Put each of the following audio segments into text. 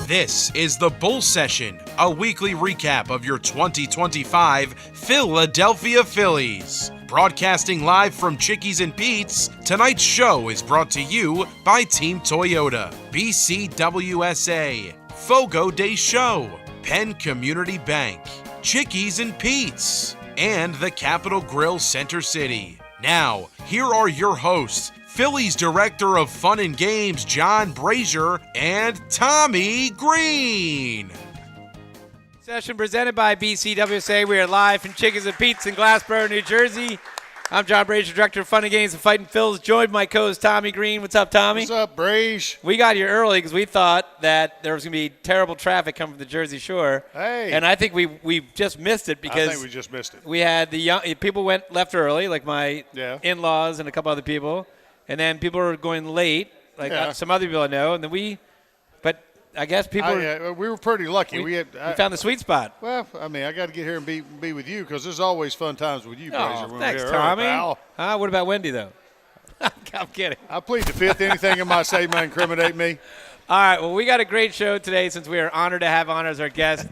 This is the Bull Session, a weekly recap of your 2025 Philadelphia Phillies. Broadcasting live from Chickies and Pete's, tonight's show is brought to you by Team Toyota, BCWSA, Fogo de Show, Penn Community Bank, Chickies and Pete's, and the Capitol Grill Center City. Now, here are your hosts, Phillies Director of Fun and Games, John Brazer, and Tommy Greene. Session presented by BCWSA. We are live from Chickies and Pete's in Glassboro, New Jersey. I'm John Brazer, Director of Fun and Games and Fighting Phils. Joined by my co-host Tommy Greene. What's up, Tommy? What's up, Braze? We got here early because we thought that there was going to be terrible traffic coming from the Jersey Shore. Hey. And I think we just missed it because I think we just missed it. We had the young people left early, like my in-laws and a couple other people. And then people were going late, like some other people I know. And then but I guess people we were pretty lucky. We found the sweet spot. Well, I mean, I got to get here and be with you because there's always fun times with you, Brazer. Thanks, Tommy. What about Wendy, though? I'm kidding. I plead the fifth. Anything in my say might incriminate me. All right, well, we got a great show today since we are honored to have on as our guest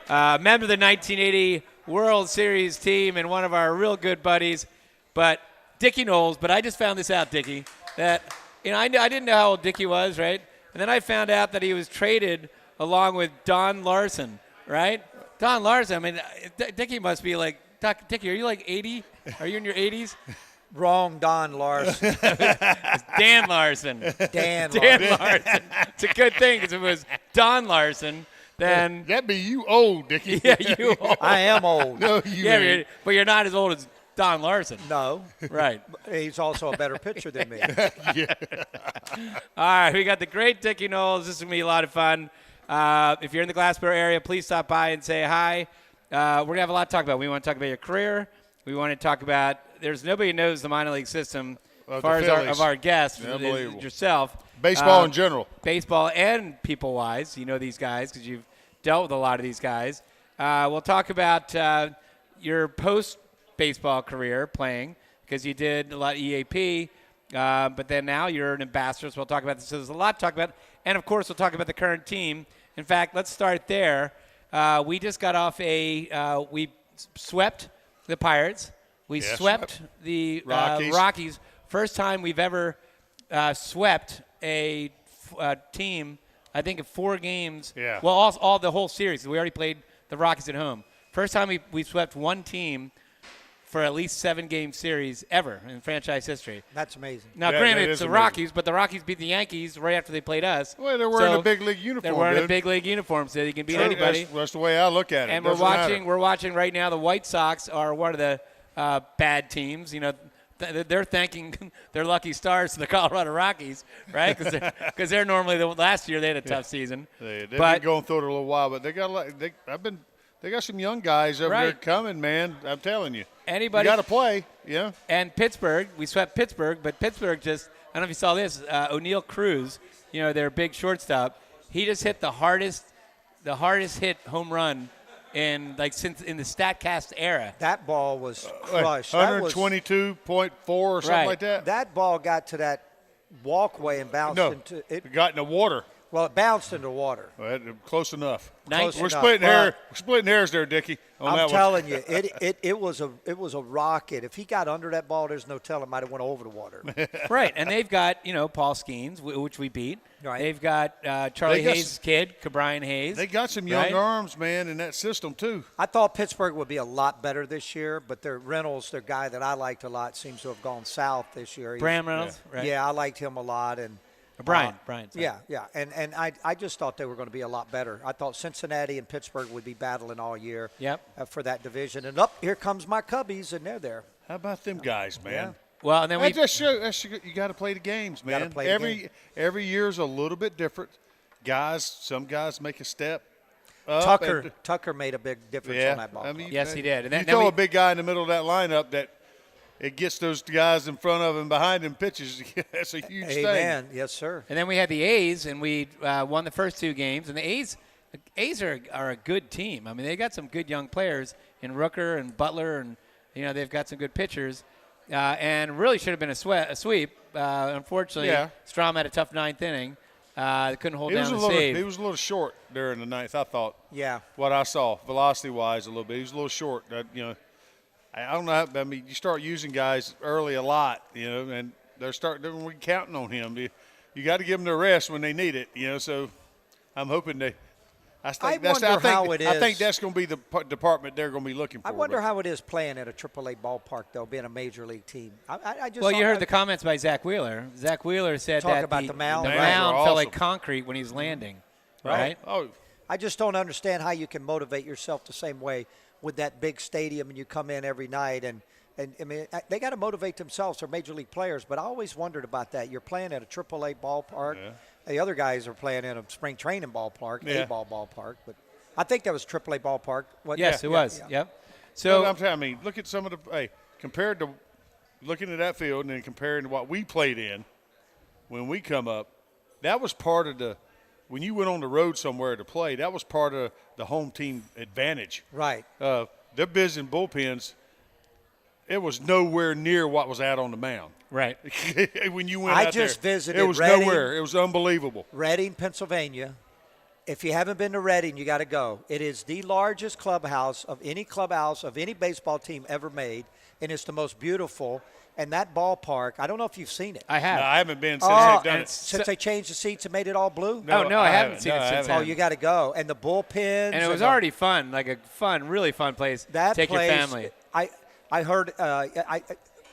member of the 1980 World Series team and one of our real good buddies, but Dickie Noles. But I just found this out, Dickie, that I didn't know how old Dickie was, right? And then I found out that he was traded along with Don Larson, right? Don Larson, I mean, Dickie must be like, Dickie, are you like 80? Are you in your 80s? Wrong, Don Larson. It's Dan Larson. Dan Larson. It's a good thing because if it was Don Larson, then that'd be you old, Dickie. Yeah, you old. I am old. No, you ain't. But you're not as old as Don Larson. No. Right. He's also a better pitcher than me. Yeah. All right, we got the great Dickie Noles. This is going to be a lot of fun. If you're in the Glassboro area, please stop by and say hi. We're going to have a lot to talk about. We want to talk about your career. We want to talk about there's nobody knows the minor league system as far as our guests, yourself. Baseball in general. Baseball and people-wise. You know these guys because you've dealt with a lot of these guys. We'll talk about your post-baseball career playing because you did a lot of EAP, but then now you're an ambassador, so we'll talk about this. So there's a lot to talk about. And, of course, we'll talk about the current team. In fact, let's start there. We just got off we swept the Pirates. We swept the Rockies. First time we've ever swept a team, I think, of 4 games. Yeah. Well, all the whole series. We already played the Rockies at home. First time we swept one team for at least 7-game series ever in franchise history. That's amazing. Now, granted, it's the Rockies, but the Rockies beat the Yankees right after they played us. Well, they're wearing a big league uniform. They're wearing a big league uniform, so they can beat anybody. That's the way I look at it. And we're watching right now. The White Sox are one of the bad teams. You know, they're thanking their lucky stars to the Colorado Rockies, right? Because they're normally last year they had a tough season. They've been going through it a little while, but they got some young guys over there coming, man. I'm telling you. You got to play, yeah. And Pittsburgh, we swept Pittsburgh, but Pittsburgh I don't know if you saw this, O'Neal Cruz, their big shortstop, he just hit the hardest hit home run since in the StatCast era. That ball was crushed. 122.4 or something like that. That ball got to that walkway and bounced into it. It got in the water. Well, it bounced into water. Well, close enough. We're splitting hairs. We're splitting hairs there, Dickie. I'm telling you, it was a rocket. If he got under that ball, there's no telling. Might have went over the water. Right, and they've got Paul Skeens, which we beat. Right. They've got Charlie Hayes' kid, Cabrian Hayes. They got some young arms, man, in that system too. I thought Pittsburgh would be a lot better this year, but Reynolds, their guy that I liked a lot, seems to have gone south this year. Bram Reynolds, right? Yeah, I liked him a lot, and. Brian. Yeah. And I just thought they were going to be a lot better. I thought Cincinnati and Pittsburgh would be battling all year for that division. And here comes my Cubbies, and they're there. How about them guys, man? Yeah. Well, and then you got to play the games, man. Every year's a little bit different. Some guys make a step up. Tucker made a big difference on that ball. I mean, yes, he did. And you throw a big guy in the middle of that lineup that it gets those guys in front of him, behind him pitches. That's a huge thing. Amen. Yes, sir. And then we had the A's, and we won the first 2 games. And the A's are a good team. I mean, they got some good young players in Rooker and Butler, and they've got some good pitchers. And really should have been a sweep. Unfortunately, Strom had a tough 9th inning. Couldn't hold down the save. He was a little short during the ninth, I thought. Yeah. What I saw, velocity-wise, a little bit. He was a little short. I don't know. I mean, you start using guys early a lot, and we're counting on him. You got to give them the rest when they need it, So I'm hoping they. I think that's going to be the department they're going to be looking for. I wonder how it is playing at a AAA ballpark, though, being a major league team. You heard the comments by Zach Wheeler. Zach Wheeler said that the mound. The mound felt like concrete when he's landing, right? Oh. I just don't understand how you can motivate yourself the same way with that big stadium and you come in every night and I mean, they got to motivate themselves. They're major league players, but I always wondered about that. You're playing at a AAA ballpark. Yeah. The other guys are playing in a spring training ballpark, A-ball ballpark. But I think that was AAA ballpark. Yes, it was. Yeah. Yep. So I mean, look at some of the compared to looking at that field and then comparing to what we played in when we come up. That was part of when you went on the road somewhere to play. That was part of the home team advantage. Right. They're busy in bullpens. It was nowhere near what was out on the mound. Right. When you went out there. I just visited It was Reading, nowhere. It was unbelievable. Reading, Pennsylvania. If you haven't been to Reading, you got to go. It is the largest clubhouse of any baseball team ever made, and it's the most beautiful. And that ballpark, I don't know if you've seen it. I have. No, I haven't been since they've done it. Since they changed the seats and made it all blue? No, I haven't seen it since then. Oh, you got to go. And the bullpens. And it was already fun, like a really fun place to take your family. I heard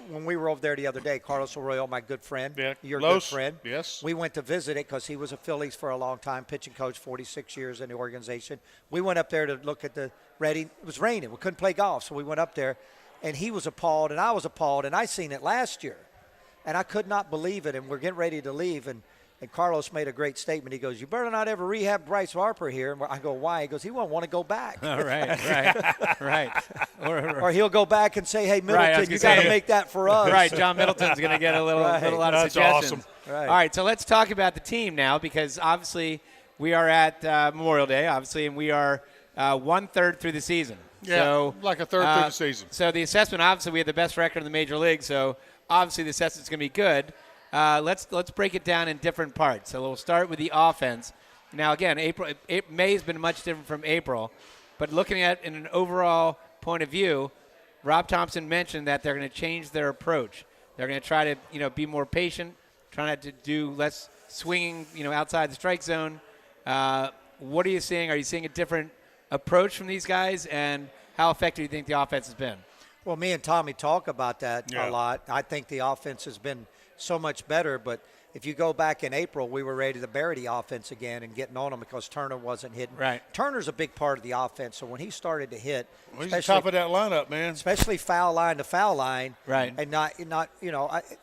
when we were over there the other day, Carlos Arroyo, my good friend, your good friend. Yes. We went to visit it because he was a Phillies for a long time, pitching coach, 46 years in the organization. We went up there to look at the Reading. It was raining. We couldn't play golf, so we went up there. And he was appalled, and I was appalled, and I seen it last year. And I could not believe it, and we're getting ready to leave, and Carlos made a great statement. He goes, "You better not ever rehab Bryce Harper here." And I go, "Why?" He goes, "He won't want to go back." Oh, right. Or he'll go back and say, "Hey, Middleton, you got to make that for us." Right, John Middleton's going to get a lot of suggestions. Awesome. Right. All right, so let's talk about the team now because obviously we are at Memorial Day, obviously, and we are 1/3 through the season. Yeah, so, like a third through the season. So the assessment, obviously, we have the best record in the major league, so obviously the assessment's going to be good. Let's break it down in different parts. So we'll start with the offense. Now, again, May has been much different from April, but looking at it in an overall point of view, Rob Thompson mentioned that they're going to change their approach. They're going to try to be more patient, try not to do less swinging outside the strike zone. What are you seeing? Are you seeing a different approach from these guys, and how effective do you think the offense has been? Well, me and Tommy talk about that a lot. I think the offense has been so much better, but if you go back in April, we were ready to bury the offense again and getting on them because Turner wasn't hitting. Right. Turner's a big part of the offense, so when he started to hit, he's the top of that lineup, man. Especially foul line to foul line, right? And not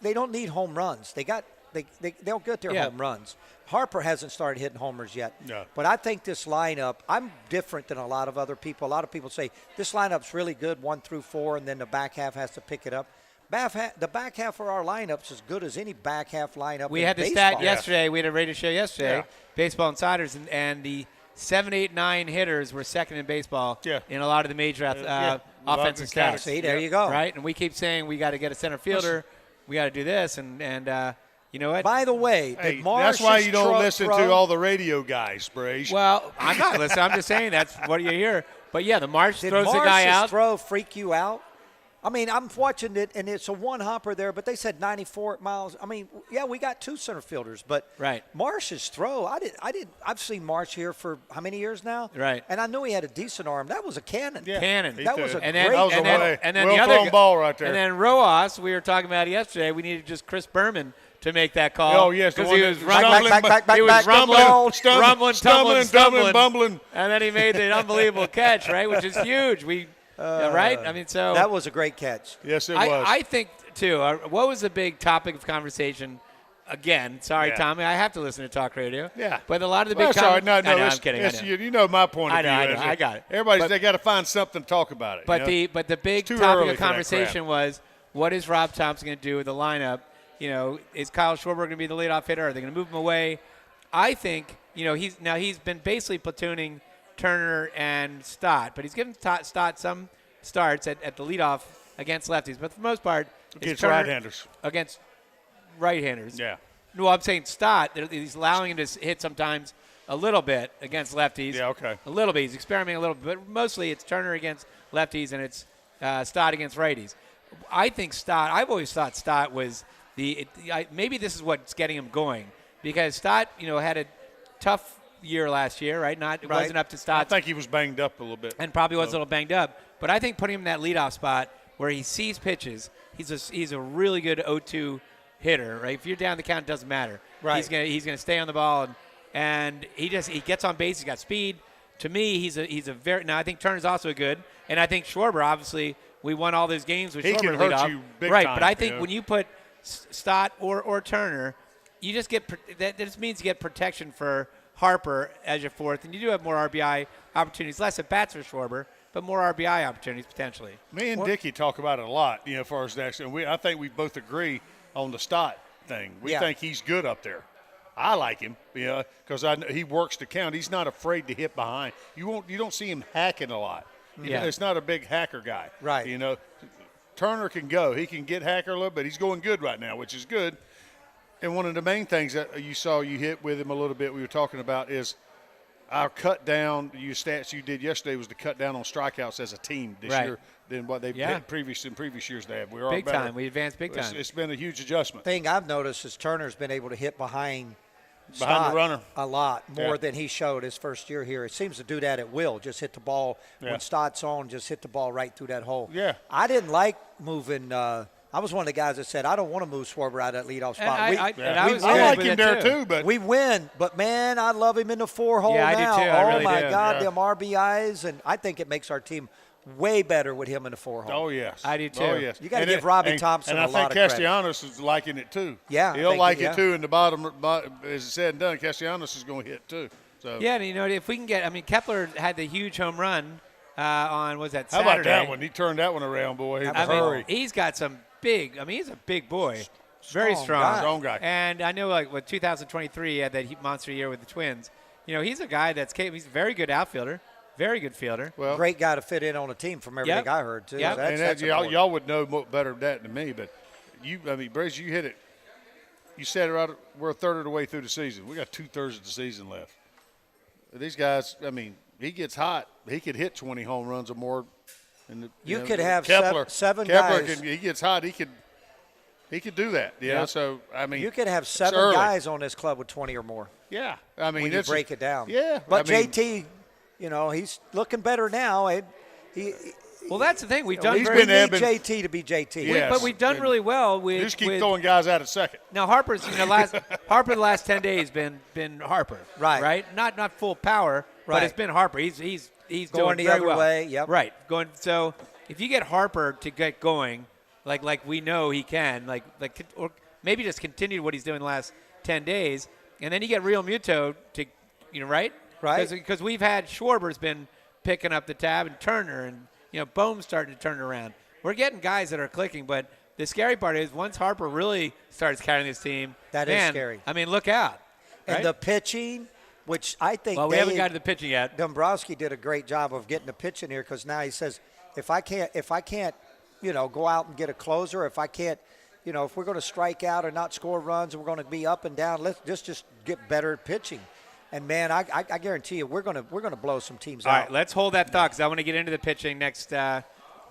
they don't need home runs. They'll get their home runs. Harper hasn't started hitting homers yet. No. But I think this lineup, I'm different than a lot of other people. A lot of people say this lineup's really good 1 through 4, and then the back half has to pick it up. The back half of our lineup's as good as any back half lineup. We had the baseball. stat yesterday. We had a radio show yesterday, Baseball Insiders, and the 7, 8, 9 hitters were second in baseball in a lot of the major offensive stats. See, there you go. Right, and we keep saying we got to get a center fielder, we got to do this, and you know what? By the way, that's why you don't listen to all the radio guys, Brazer. Well, I'm not listening. I'm just saying that's what you hear. But yeah, the Marsh throws the guy out. Did Marsh's throw freak you out? I mean, I'm watching it, and it's a one-hopper there, but they said 94 miles. I mean, yeah, we got 2 center fielders, but Marsh's throw, I've seen Marsh here for how many years now? Right. And I knew he had a decent arm. That was a cannon. Yeah. Cannon. That was a great and then the other ball right there. And then Rojas, we were talking about yesterday, we needed just Chris Berman to make that call. Oh, yes. Because he was rumbling, bumbling. And then he made the unbelievable catch, right, which is huge. Right? I mean, so. That was a great catch. Yes, it was. I think, too, what was the big topic of conversation? Again, sorry, Tommy, I have to listen to talk radio. Yeah. But a lot of the big sorry, no, I'm kidding. You know my point of view. I got it. They got to find something to talk about it. But the big topic of conversation was, what is Rob Thompson going to do with the lineup? Is Kyle Schwarber going to be the leadoff hitter? Are they going to move him away? I think, he's been basically platooning Turner and Stott, but he's given Stott some starts at the leadoff against lefties. But for the most part, against Turner right-handers. Against right-handers. Yeah. No, I'm saying Stott. He's allowing him to hit sometimes a little bit against lefties. Yeah, okay. A little bit. He's experimenting a little bit, but mostly it's Turner against lefties and it's Stott against righties. I think Stott. I've always thought Stott was maybe this is what's getting him going because Stott, had a tough year last year, right? It wasn't up to Stott. I think he was banged up a little bit, and probably was a little banged up. But I think putting him in that leadoff spot where he sees pitches, he's a really good 0-2 hitter, right? If you're down the count, it doesn't matter. Right. He's gonna stay on the ball and he gets on base. He's got speed. To me, he's a very. Now I think Turner's also good, and I think Schwarber. Obviously, we won all those games with he Schwarber can hurt leadoff. you big right? time, But I think when you put Stott or Turner, you just get that just means you get protection for Harper as your fourth, and you do have more RBI opportunities, less at bats for Schwarber, but more RBI opportunities potentially. Me and Dickie talk about it a lot, as far as that. And I think we both agree on the Stott thing. We think he's good up there. I like him, because he works the count. He's not afraid to hit behind. You don't see him hacking a lot. It's not a big hacker guy. Right. Turner can go. He can get hacker a little bit. He's going good right now, which is good. And one of the main things that you hit with him a little bit we were talking about is our cut down, stats you did yesterday was to cut down on strikeouts as a team this year than what they've did in previous years they have. We're all big better. time. We advanced big time. It's been a huge adjustment. Thing I've noticed is Turner's been able to hit behind the Stott runner a lot more than he showed his first year here. It seems to do that at will. Just hit the ball when Stott's on, just hit the ball right through that hole. Yeah. I didn't like moving I was one of the guys that said, I don't want to move Schwarber out of that leadoff spot. I like him there too, but we win. But, man, I love him in the 4-hole now. I do too. I really my do. God, them RBIs. And I think it makes our team way better with him in the 4-hole. Oh, yes. I do too. Oh, yes. You got to give Robbie Thompson a lot of credit. And I think Castellanos is liking it too. Yeah. He'll like it too in the bottom. As it's said and done, Castellanos is going to hit too. So. Yeah, and if we can Kepler had the huge home run on, Saturday? How about that one? He turned that one around, boy. He's got some big, he's a big boy. Very strong. Strong guy. And I know, 2023, he had that monster year with the Twins. He's a guy he's a very good outfielder, very good fielder. Well, great guy to fit in on a team from everything I heard, too. Yep. That's y'all would know better than that than me, but Brazer, you hit it. You said it right. We're a third of the way through the season. We got 2/3 of the season left. These guys, he gets hot. He could hit 20 home runs or more. You could have Kepler, seven Kepler guys. He gets hot. He could do that. So you could have 7 guys on this club with 20 or more. Yeah, when you break it down. Yeah, but JT, he's looking better now. Well, that's the thing. We've done. We need JT to be JT. Yes. But we've done really well with. You just keep throwing guys out at second. Now Harper's, Harper the last 10 days been Harper. Right. Not full power, but it's been Harper. He's going doing the very other well. way. Yep. Right. So if you get Harper to get going, like we know he can, or maybe just continue what he's doing the last 10 days, and then you get Real Muto to, right? Right. Because we've had Schwarber's been picking up the tab and Turner and. Bohm's starting to turn it around. We're getting guys that are clicking, but the scary part is once Harper really starts carrying this team, that is scary. Look out. Right? And the pitching, which I think we haven't got to the pitching yet. Dombrowski did a great job of getting the pitch in here because now he says, if I can't, go out and get a closer, if I can't, if we're going to strike out or not score runs and we're going to be up and down, let's just get better at pitching. And, man, I guarantee you we're gonna blow some teams out. All right, let's hold that thought because I want to get into the pitching next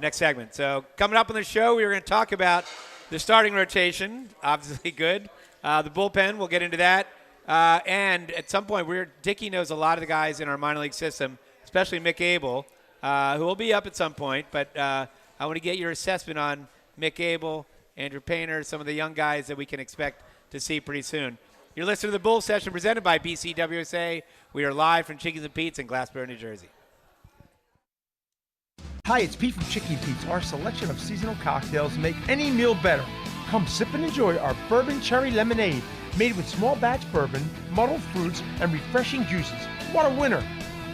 segment. So coming up on the show, we are going to talk about the starting rotation, obviously good. The bullpen, we'll get into that. And at some point, Dickie knows a lot of the guys in our minor league system, especially Mick Abel, who will be up at some point. But I want to get your assessment on Mick Abel, Andrew Painter, some of the young guys that we can expect to see pretty soon. You're listening to the Bull Session presented by BCWSA. We are live from Chickies and Pete's in Glassboro, New Jersey. Hi, it's Pete from Chickie and Pete's. Our selection of seasonal cocktails make any meal better. Come sip and enjoy our bourbon cherry lemonade made with small batch bourbon, muddled fruits, and refreshing juices. What a winner!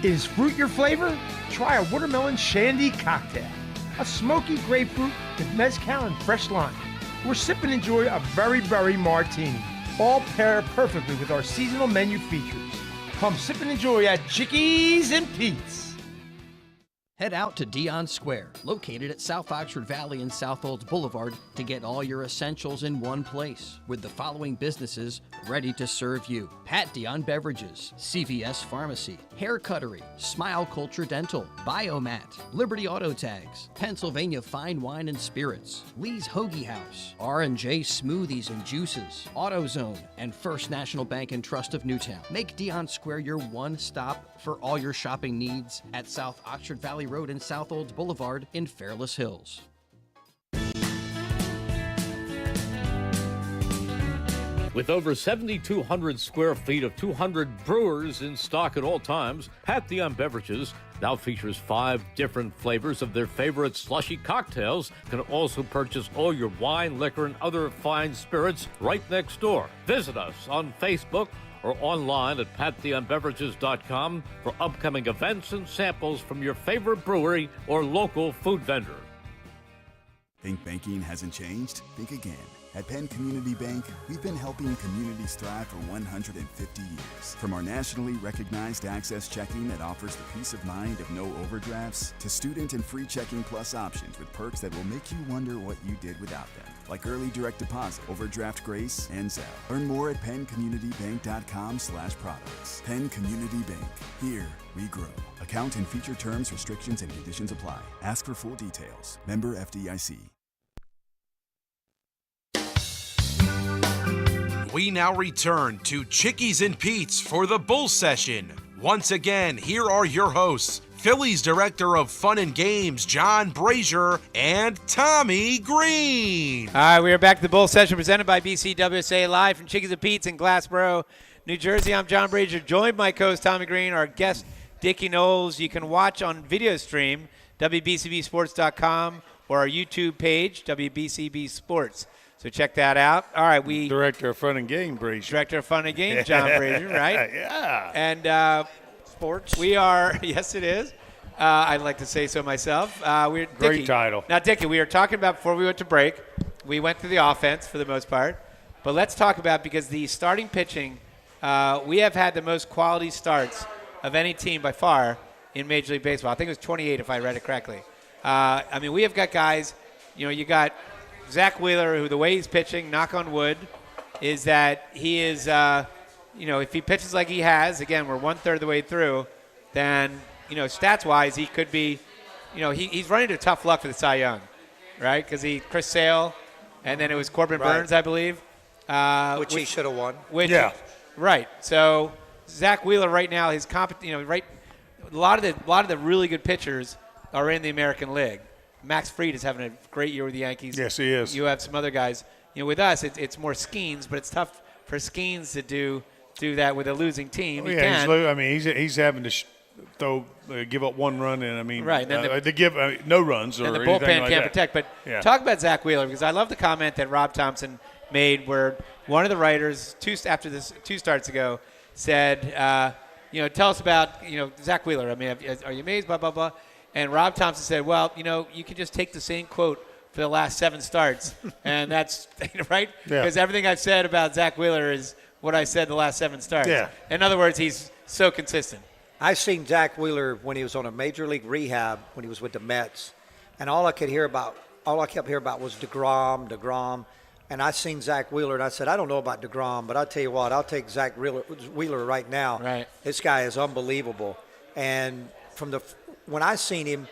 Is fruit your flavor? Try a watermelon shandy cocktail. A smoky grapefruit with mezcal and fresh lime. Or sip and enjoy a very martini. All pair perfectly with our seasonal menu features. Come sip and enjoy at Chickies and Pete's. Head out to Dion Square, located at South Oxford Valley and South Olds Boulevard, to get all your essentials in one place, with the following businesses ready to serve you: Pat Dion Beverages, CVS Pharmacy, Hair Cuttery, Smile Culture Dental, Biomat, Liberty Auto Tags, Pennsylvania Fine Wine and Spirits, Lee's Hoagie House, R&J Smoothies and Juices, AutoZone, and First National Bank and Trust of Newtown. Make Dion Square your one stop for all your shopping needs at South Oxford Valley Road and South Olds Boulevard in Fairless Hills. With over 7,200 square feet of 200 brewers in stock at all times, Pat Dion Beverages now features 5 different flavors of their favorite slushy cocktails. You can also purchase all your wine, liquor, and other fine spirits right next door. Visit us on Facebook or online at patdionbeverages.com for upcoming events and samples from your favorite brewery or local food vendor. Think banking hasn't changed? Think again. At Penn Community Bank, we've been helping communities thrive for 150 years. From our nationally recognized Access Checking that offers the peace of mind of no overdrafts, to student and free checking plus options with perks that will make you wonder what you did without them, like early direct deposit, overdraft grace, and Zelle. Learn more at PennCommunityBank.com/products. Penn Community Bank. Here we grow. Account and feature terms, restrictions, and conditions apply. Ask for full details. Member FDIC. We now return to Chickies and Pete's for the Bull Session. Once again, here are your hosts, Phillies Director of Fun and Games, John Brazer, and Tommy Greene. All right, we are back to the Bull Session presented by BCWSA, live from Chickies and Pete's in Glassboro, New Jersey. I'm John Brazer, joined by co-host Tommy Greene, our guest Dickie Noles. You can watch on video stream, WBCBSports.com, or our YouTube page, WBCB Sports. So check that out. All right, Director of Fun and Game, Brazier. Director of Fun and Game, John Brazer, right? Yeah. And Sports. we are, yes, it is. I'd like to say so myself. We're Great Dickie. title. Now, Dickie, we were talking about before we went to break. We went through the offense for the most part, but let's talk about, because the starting pitching, we have had the most quality starts of any team by far in Major League Baseball. I think it was 28 if I read it correctly. I mean, we have got guys. You got Zach Wheeler, who the way he's pitching, knock on wood, is that he is, if he pitches like he has, again, we're 1/3 of the way through, then, stats-wise, he could be, he's running into tough luck for the Cy Young, right? Because Chris Sale, and then it was Corbin Burns, I believe. Which he should have won. Yeah. Right. So Zach Wheeler right now, his a lot of the really good pitchers are in the American League. Max Fried is having a great year with the Yankees. Yes, he is. You have some other guys. With us, it's more Skeens, but it's tough for Skeens to do that with a losing team. Well, he's having to give up one run, and right. And to give no runs or and the anything bullpen like can't that. protect. But talk about Zach Wheeler, because I love the comment that Rob Thompson made, where one of the writers two starts ago said, tell us about Zach Wheeler. Are you amazed? Blah blah blah. And Rob Thompson said, well, you can just take the same quote for the last 7 starts, and that's right? Because everything I've said about Zach Wheeler is what I said the last 7 starts. Yeah. In other words, he's so consistent. I've seen Zach Wheeler when he was on a major league rehab when he was with the Mets, and all I kept hearing about was DeGrom, and I seen Zach Wheeler, and I said, I don't know about DeGrom, but I'll tell you what, I'll take Zach Wheeler right now. Right. This guy is unbelievable, and when I seen him,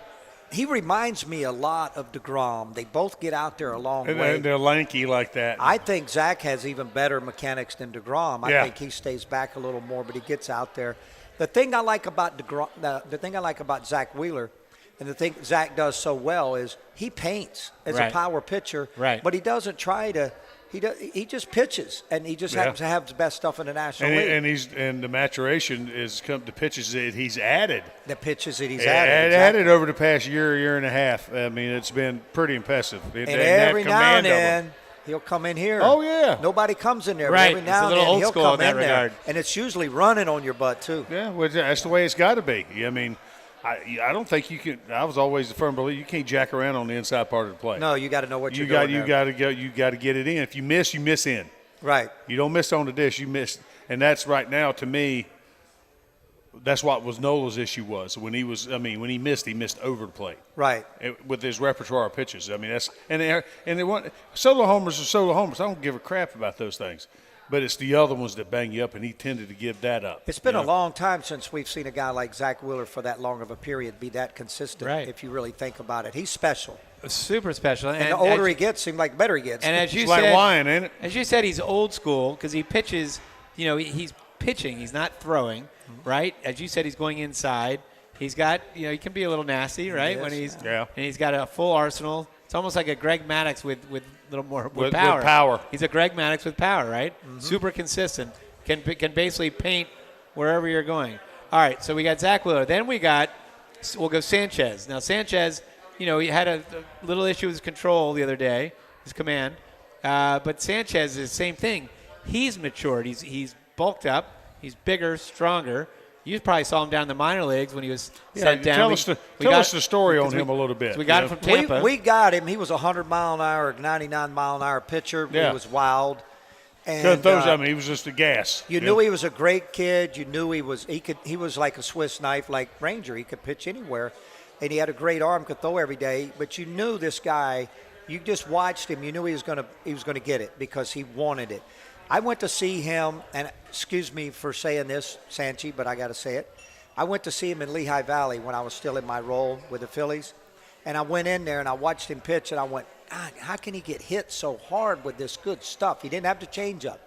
he reminds me a lot of DeGrom. They both get out there a long way. And they're lanky like that. I think Zach has even better mechanics than DeGrom. I think he stays back a little more, but he gets out there. The thing I like about Zach Wheeler, and the thing Zach does so well, is he paints as a power pitcher, but he doesn't try to. He just pitches, and he just happens to have the best stuff in the National League. And the maturation is come to pitches that he's added. The pitches that he's added. Added over the past year and a half. It's been pretty impressive. And every now and then he'll come in here. Oh yeah. Nobody comes in there. Right. But every now and then he'll come in regard. there, and it's usually running on your butt too. Yeah, well, that's the way it's got to be. I don't think you can. I was always a firm believer you can't jack around on the inside part of the play. No, you got to know what you're doing. You got to go. You got to get it in. If you miss in. Right. You don't miss on the dish. You miss, and that's right now to me. that's what was Noles' issue was when he missed over the plate. Right. With his repertoire of pitches. I mean, that's and they want solo homers are solo homers. I don't give a crap about those things. But it's the other ones that bang you up, and he tended to give that up. It's been a long time since we've seen a guy like Zach Wheeler for that long of a period be that consistent, if you really think about it. He's special. Super special. And the older he gets, seems like the better he gets. And as you it's said, like wine, ain't it? As you said, he's old school because he pitches, he's pitching. He's not throwing, right? As you said, he's going inside. He's got, he can be a little nasty, right? Yes. And he's got a full arsenal. It's almost like a Greg Maddux with a little more with power. With power. He's a Greg Maddux with power, right? Super consistent. Can basically paint wherever you're going. All right, so we got Zach Wheeler. Then we'll go Sanchez. Now Sanchez, he had a little issue with his control the other day, his command. But Sanchez is the same thing. He's matured. He's bulked up. He's bigger, stronger. You probably saw him down in the minor leagues when he was sent down. Tell us the story on him a little bit. So we got him from Tampa. We got him. He was a 100-mile-an-hour, 99-mile-an-hour pitcher. Yeah. He was wild. And he was just a gas. You knew he was a great kid. You knew he was like a Swiss knife, like Brazer. He could pitch anywhere, and he had a great arm, could throw every day. But you knew this guy. You just watched him. You knew he was going to get it because he wanted it. I went to see him, and excuse me for saying this, Sanchi, but I got to say it. I went to see him in Lehigh Valley when I was still in my role with the Phillies, and I went in there and I watched him pitch, and I went, God, how can he get hit so hard with this good stuff? He didn't have to change up,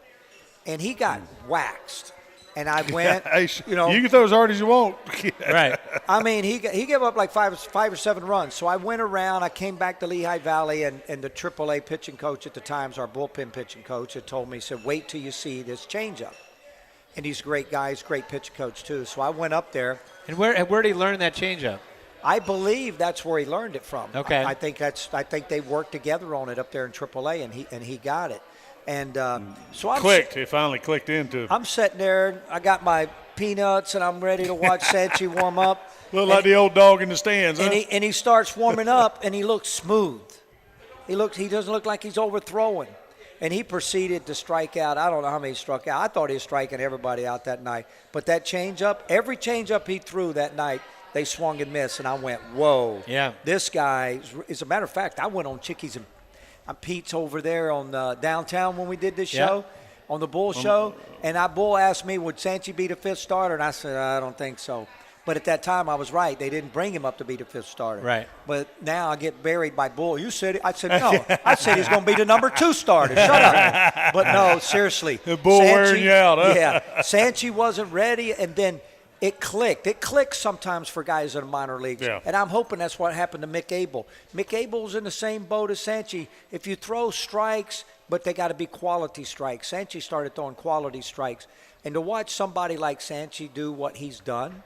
and he got waxed. And I went, you can throw as hard as you want. Right. I mean, he gave up like five or seven runs. So I went around. I came back to Lehigh Valley, and the AAA pitching coach at the time, our bullpen pitching coach, had told me, he said, wait till you see this changeup. And he's a great guy. He's a great pitching coach, too. So I went up there. And where did he learn that changeup? I believe that's where he learned it from. Okay. I think they worked together on it up there in AAA, and he got it. And so It finally clicked into. I'm sitting there. I got my peanuts, and I'm ready to watch Sanchi warm up. Look like the old dog in the stands, huh? And he starts warming up, and he looks smooth. He doesn't look like he's overthrowing. And he proceeded to strike out. I don't know how many he struck out. I thought he was striking everybody out that night. But that changeup, every changeup he threw that night, they swung and missed. And I went, whoa. Yeah. This guy, as a matter of fact, I went on Chickies and Pete's over there on downtown when we did this show, on the Bull show. And Bull asked me, would Sanchi be the fifth starter? And I said, I don't think so. But at that time, I was right. They didn't bring him up to be the fifth starter. Right. But now I get buried by Bull. You said it. I said, no. I said he's going to be the number 2 starter. Shut up. But no, seriously. The Bull wearing you out, huh? Yeah. Sanchi wasn't ready, and then it clicked. It clicks sometimes for guys in the minor leagues. Yeah. And I'm hoping that's what happened to Mick Abel. Mick Abel's in the same boat as Sanchi. If you throw strikes, but they got to be quality strikes. Sanchi started throwing quality strikes. And to watch somebody like Sanchi do what he's done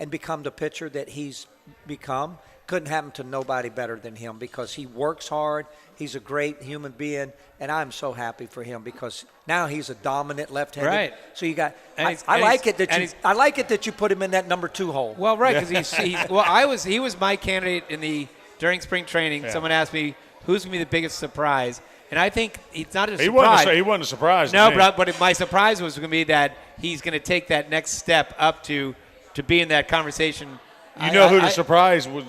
and become the pitcher that he's become, couldn't happen to nobody better than him because he works hard. He's a great human being, and I'm so happy for him because now he's a dominant left-handed. Right. So you got. I like it that you put him in that number 2 hole. Well, right, because he was my candidate during spring training. Yeah. Someone asked me who's going to be the biggest surprise, and I think it's not a surprise. He wasn't a surprise. No, but my surprise was going to be that he's going to take that next step up to be in that conversation. You know who the surprise was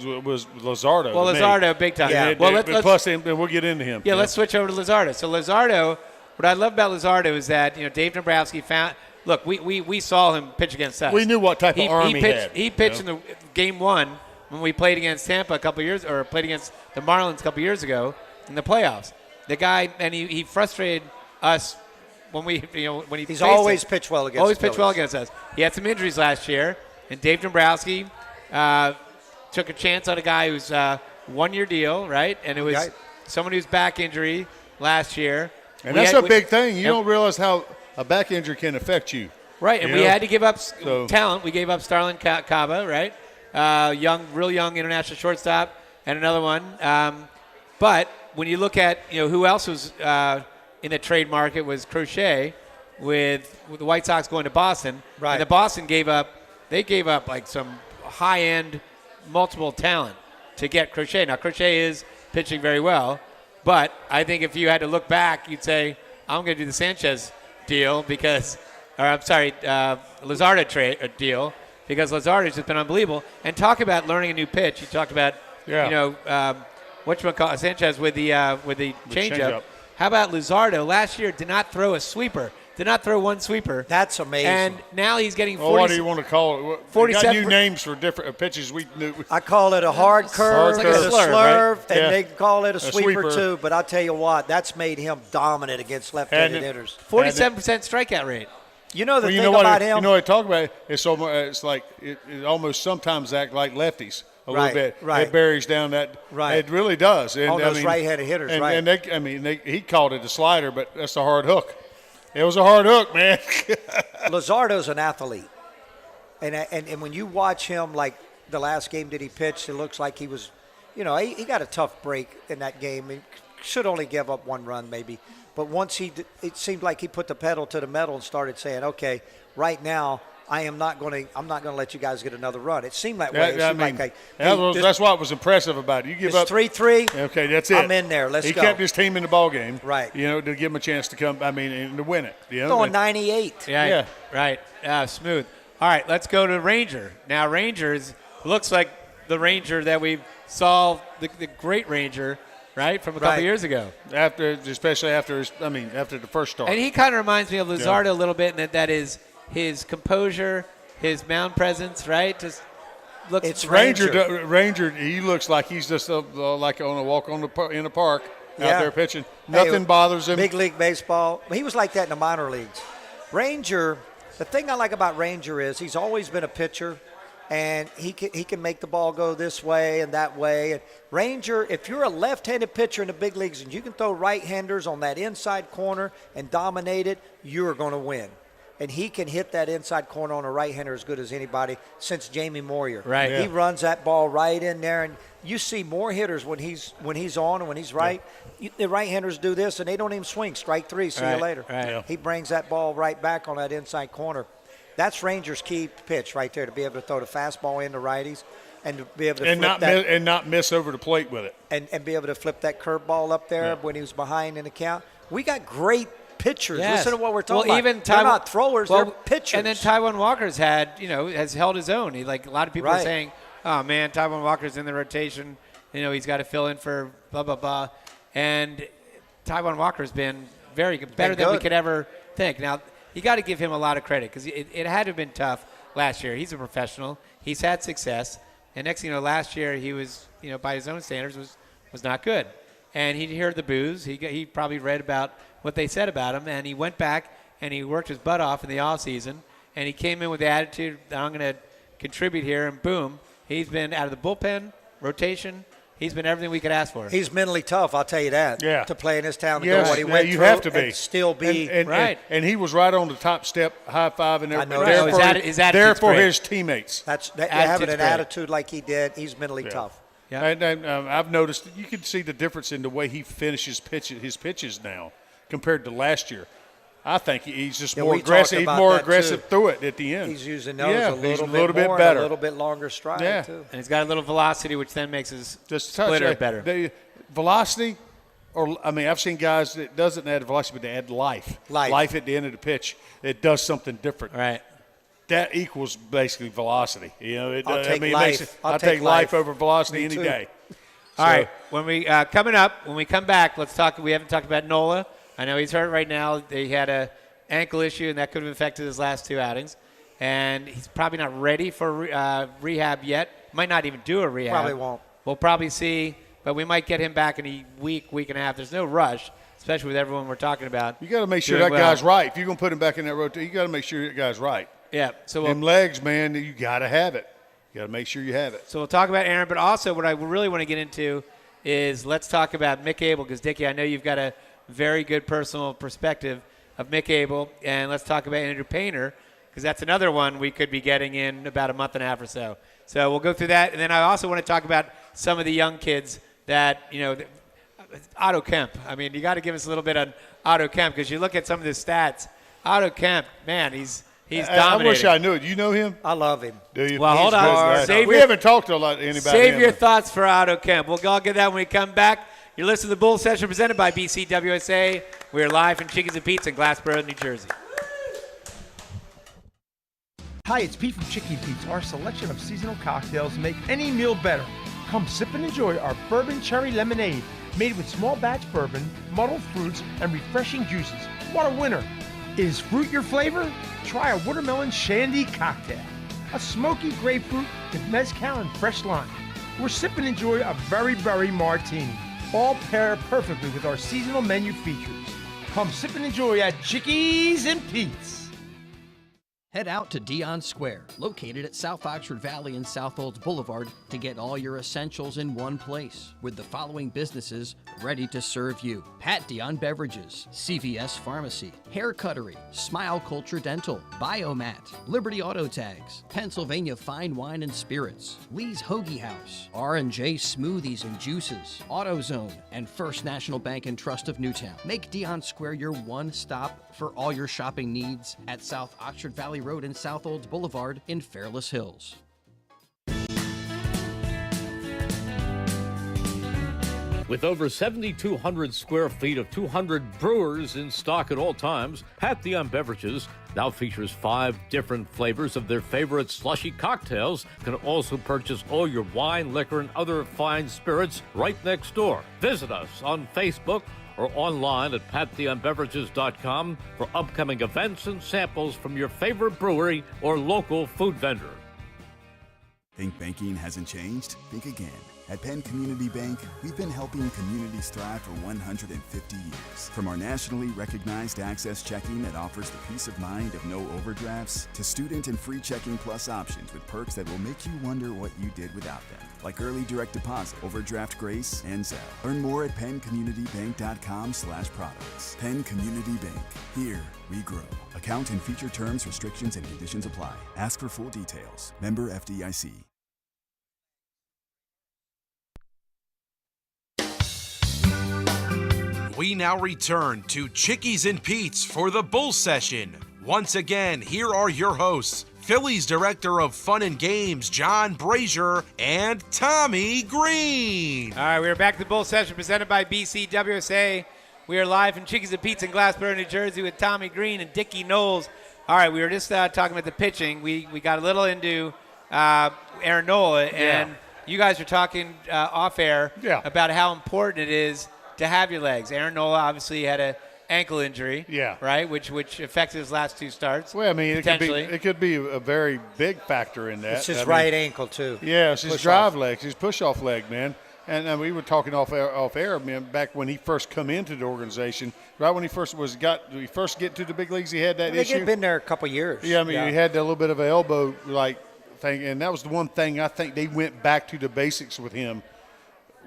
Luzardo. Well, Luzardo, big time. Yeah. Plus, we'll get into him. Yeah, let's switch over to Luzardo. So Luzardo, what I love about Luzardo is that Dave Dombrowski found. Look, we saw him pitch against us. We knew what type of arm he had. He pitched in the game 1 when we played against Tampa played against the Marlins a couple years ago in the playoffs. The guy, and he frustrated us when he's always pitched well against. Always pitched well against us. He had some injuries last year, and Dave Dombrowski took a chance on a guy who's 1-year deal, right? And it was someone who's back injury last year. And that's a big thing. You don't realize how a back injury can affect you. Right, and we had to give up talent. We gave up Starlin Cava, right? Real young international shortstop, and another one. But when you look at who else was in the trade market was Crochet with the White Sox going to Boston. Right. And the Boston gave up like some high-end multiple talent to get Crochet. Now, Crochet is pitching very well, but I think if you had to look back, you'd say, I'm going to do the Sanchez deal Luzardo trade deal because Luzardo's just been unbelievable. And talk about learning a new pitch. You talked about, whatchamacallit, Sanchez with the changeup. How about Luzardo? Last year did not throw a sweeper. Did not throw one sweeper. That's amazing. And now he's getting 40. Well, what do you want to call it? 47 We got new names for different pitches. We knew. I call it a hard curve, like a and a slurve, slurve, right? and Yeah. they call it a sweeper sweeper. too. But I'll tell you what, that's made him dominant against left-handed And it- hitters. 47% strikeout rate. You know the Well, thing you know what? about him. You know what I talk about? It's almost, it's like it almost sometimes act like lefties a Right, little bit. right. It buries down that. Right. It really does. And, On those right-handed hitters, and, right. And he called it a slider, but that's a hard hook. It was a hard hook, man. Luzardo's an athlete, and when you watch him, like the last game that he pitched, it looks like he was, he got a tough break in that game. He should only give up one run maybe, but once it seemed like he put the pedal to the metal and started saying, okay, right now I'm not going to let you guys get another run. It seemed that way. That's what was impressive about it. You give up 3-3. Okay, that's it. I'm in there. Let's he go. He kept his team in the ball game, right? To give him a chance to come. And to win it. Throwing 98. Yeah, right. Smooth. All right, let's go to Ranger. Now, Rangers looks like the Ranger that we saw, the great Ranger, right, from a couple years ago. Especially after the first start. And he kind of reminds me of Luzardo a little bit, and that is his composure, his mound presence, right? Just looks. It's Ranger. Ranger. He looks like he's just like on a walk in the park out there pitching. Nothing bothers him. Big league baseball. He was like that in the minor leagues. Ranger. The thing I like about Ranger is he's always been a pitcher, and he can make the ball go this way and that way. And Ranger, if you're a left-handed pitcher in the big leagues and you can throw right-handers on that inside corner and dominate it, you're going to win. And he can hit that inside corner on a right-hander as good as anybody since Jamie Moyer. Right. He runs that ball right in there, and you see more hitters when he's on and when he's right. The right-handers do this, and they don't even swing. Strike three, see you later. Right. Yeah. He brings that ball right back on that inside corner. That's Ranger's key pitch right there, to be able to throw the fastball into righties and to be able to not miss over the plate with it. And be able to flip that curveball up there when he was behind in the count. We got great pitchers. Yes. Listen to what we're talking well, about. Even they're not throwers, they're pitchers. And then Taijuan Walker's has held his own. A lot of people are saying, oh, man, Taijuan Walker's in the rotation. He's got to fill in for blah, blah, blah. And Taijuan Walker's been very good, better than we could ever think. Now, you got to give him a lot of credit because it had to have been tough last year. He's a professional. He's had success. And next thing you know, last year he was, by his own standards, was not good. And he heard the boos. He probably read about what they said about him, and he went back and he worked his butt off in the offseason, and he came in with the attitude that I'm going to contribute here, and boom, he's been out of the bullpen, rotation. He's been everything we could ask for. He's mentally tough, I'll tell you that. Yeah. To play in this town, to Yes, go what he went you through, have to be. and still be right. And he was right on the top step, high five, and I know everything. that. His attitude's great. his teammates. having an great. attitude like he did. He's mentally tough. Yeah. And I've noticed you can see the difference in the way he finishes his pitches now compared to last year. I think he's just more aggressive. He's more aggressive through it at the end. He's using those a little bit more, better, a little bit longer stride too. And he's got a little velocity, which then makes his just splitter better. The velocity, I've seen guys that doesn't add velocity, but they add life at the end of the pitch. It does something different. Right. That equals basically velocity. I'll take life. I'll take life over velocity any day. All right. When we when we come back, let's talk. We haven't talked about Nola. I know he's hurt right now. He had a ankle issue, and that could have affected his last two outings. And he's probably not ready for rehab yet. Might not even do a rehab. Probably won't. We'll probably see, but we might get him back in a week and a half. There's no rush, especially with everyone we're talking about. You got to make sure that guy's right. If you're going to put him back in that rotation, you got to make sure that guy's right. Yeah. So them legs, man, you got to have it. You got to make sure you have it. So we'll talk about Aaron, but also what I really want to get into is let's talk about Mick Abel, because, Dickie, I know you've got a very good personal perspective of Mick Abel, and let's talk about Andrew Painter, because that's another one we could be getting in about a month and a half or so. So we'll go through that, and then I also want to talk about some of the young kids that, Otto Kemp. I mean, you got to give us a little bit on Otto Kemp, because you look at some of the stats. Otto Kemp, man, he's dominating. I wish I knew it. You know him? I love him. Do you? Well, hold on. We haven't talked a lot anybody. Save your thoughts for Otto Kemp. We'll all get that when we come back. You're listening to the Bull Session presented by BCWSA. We're live from Chickies and Pete's in Glassboro, New Jersey. Hi, it's Pete from Chicky Pete's. Our selection of seasonal cocktails make any meal better. Come sip and enjoy our bourbon cherry lemonade, made with small batch bourbon, muddled fruits, and refreshing juices. What a winner! Is fruit your flavor? Try a watermelon shandy cocktail. A smoky grapefruit with mezcal and fresh lime. Or sip and enjoy a berry martini. All pair perfectly with our seasonal menu features. Come sip and enjoy at Chickies and Pete's. Head out to Dion Square, located at South Oxford Valley and South Olds Boulevard, to get all your essentials in one place, with the following businesses ready to serve you: Pat Dion Beverages, CVS Pharmacy, Hair Cuttery, Smile Culture Dental, Biomat, Liberty Auto Tags, Pennsylvania Fine Wine and Spirits, Lee's Hoagie House, R&J Smoothies and Juices, AutoZone, and First National Bank and Trust of Newtown. Make Dion Square your one stop for all your shopping needs at South Oxford Valley Road and South Olds Boulevard in Fairless Hills. With over 7,200 square feet of 200 brewers in stock at all times, Pat Dion Beverages now features 5 different flavors of their favorite slushy cocktails. You can also purchase all your wine, liquor, and other fine spirits right next door. Visit us on Facebook or online at patdionbeverages.com for upcoming events and samples from your favorite brewery or local food vendor. Think banking hasn't changed? Think again. At Penn Community Bank, we've been helping communities thrive for 150 years. From our nationally recognized Access Checking that offers the peace of mind of no overdrafts, to student and free checking plus options with perks that will make you wonder what you did without them, like early direct deposit, overdraft grace, and Zelle. Learn more at penncommunitybank.com/products. Penn Community Bank. Here we grow. Account and feature terms, restrictions, and conditions apply. Ask for full details. Member FDIC. We now return to Chickies and Pete's for the Bull Session. Once again, here are your hosts, Phillies Director of Fun and Games, John Brazer, and Tommy Greene. All right, we are back to the Bull Session presented by BCWSA. We are live from Chickies and Pete's in Glassboro, New Jersey with Tommy Greene and Dickie Noles. All right, we were just talking about the pitching. We got a little into Aaron Nola, and you guys were talking off air about how important it is to have your legs. Aaron Nola obviously had an ankle injury, right, which affected his last 2 starts. Well, I mean, it could be a very big factor in that. It's his right ankle too. Yeah, it's his drive legs, his push-off leg, man. And we were talking off air, man, back when he first come into the organization, right when he first get to the big leagues, he had that issue. They've been there a couple years. Yeah, I mean, he had that little bit of an elbow thing, and that was the one thing I think they went back to the basics with him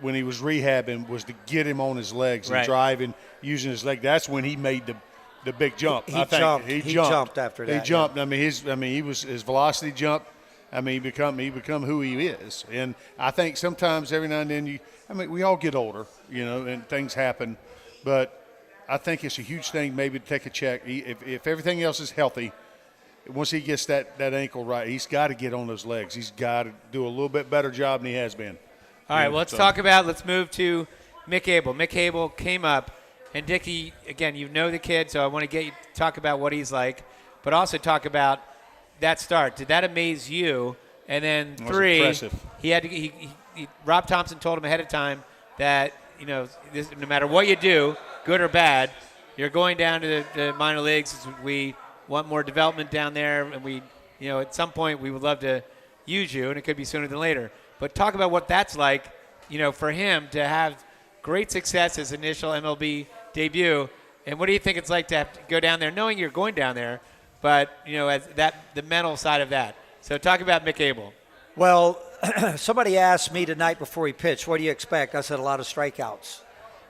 when he was rehabbing, was to get him on his legs and driving, using his leg. That's when he made the big jump. He jumped after that. He jumped. Yeah. His velocity jumped. I mean, he become who he is. And I think sometimes every now and then we all get older, and things happen. But I think it's a huge thing maybe to take a check. If everything else is healthy, once he gets that ankle right, he's got to get on those legs. He's got to do a little bit better job than he has been. All right, let's move to Mick Abel. Mick Abel came up, and Dickie, again, you know the kid, so I want to get you to talk about what he's like, but also talk about that start. Did that amaze you? And then 3, he had to. Rob Thompson told him ahead of time that no matter what you do, good or bad, you're going down to the minor leagues. We want more development down there, and we, at some point we would love to use you, and it could be sooner than later. But talk about what that's like, for him to have great success his initial MLB debut. And what do you think it's like to have to go down there, knowing you're going down there, but, as the mental side of that. So talk about Mick Abel. Well, somebody asked me tonight before he pitched, what do you expect? I said a lot of strikeouts.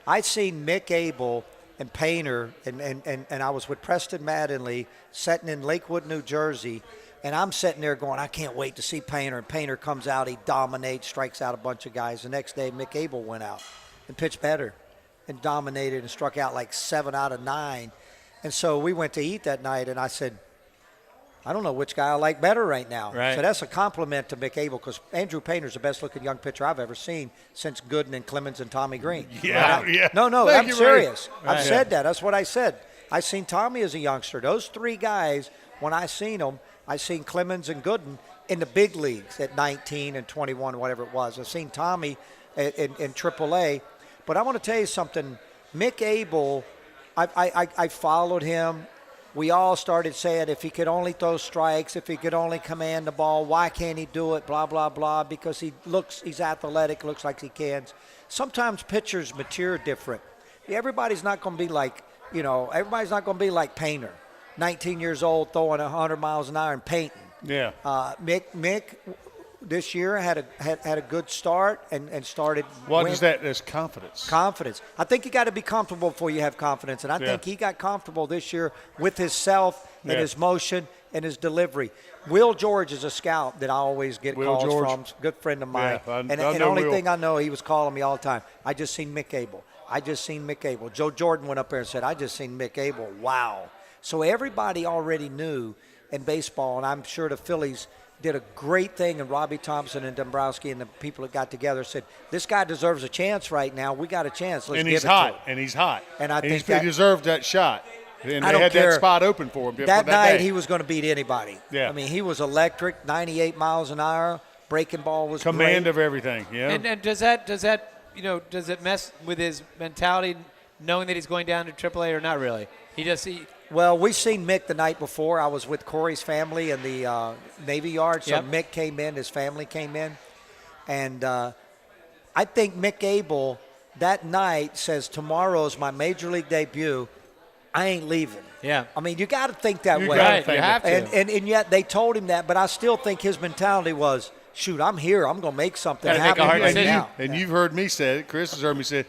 I'd seen Mick Abel and Painter, and I was with Preston Mattingly sitting in Lakewood, New Jersey, and I'm sitting there going, I can't wait to see Painter. And Painter comes out, he dominates, strikes out a bunch of guys. The next day, Mick Abel went out and pitched better and dominated and struck out like 7 out of 9. And so we went to eat that night, and I said, I don't know which guy I like better right now. Right. So that's a compliment to Mick Abel, because Andrew Painter's the best-looking young pitcher I've ever seen since Gooden and Clemens and Tommy Greene. No, I'm serious. Right. I've said that. That's what I said. I seen Tommy as a youngster. Those 3 guys, when I seen them, I seen Clemens and Gooden in the big leagues at 19 and 21, whatever it was. I've seen Tommy in AAA. But I want to tell you something. Mick Abel, I followed him. We all started saying if he could only throw strikes, if he could only command the ball, why can't he do it, blah, blah, blah, because he's athletic, looks like he can. Sometimes pitchers mature different. Everybody's not going to be like, everybody's not going to be like Painter, 19 years old, throwing 100 miles an hour and painting. Yeah. Mick this year had a good start and started. What is that? There's confidence. Confidence. I think you got to be comfortable before you have confidence, and I think he got comfortable this year with himself and his motion and his delivery. Will George is a scout that I always get calls from. Good friend of mine. Yeah, and the only thing I know, he was calling me all the time. I just seen Mick Abel. Joe Jordan went up there and said, I just seen Mick Abel. Wow. So everybody already knew in baseball, and I'm sure the Phillies did a great thing, and Robbie Thompson and Dombrowski and the people that got together said, this guy deserves a chance right now. We got a chance. Let's give it to him. And he's hot. And I think he deserved that shot. And I they don't had care. that spot open for him. That night, day. he was going to beat anybody. Yeah. I mean, he was electric, 98 miles an hour. Breaking ball was command great. of everything. Yeah. And does it mess with his mentality, knowing that he's going down to AAA or not really? Well, we seen Mick the night before. I was with Corey's family in the Navy Yard, so Mick came in, his family came in. And I think Mick Abel that night says, tomorrow's my major league debut. I ain't leaving. Yeah. I mean, you got to think that way. Right, you have to. And yet they told him that, but I still think his mentality was, shoot, I'm here. I'm going to make something Gotta happen. make a hard right decision. now. And you've heard me say it. Chris has heard me say it.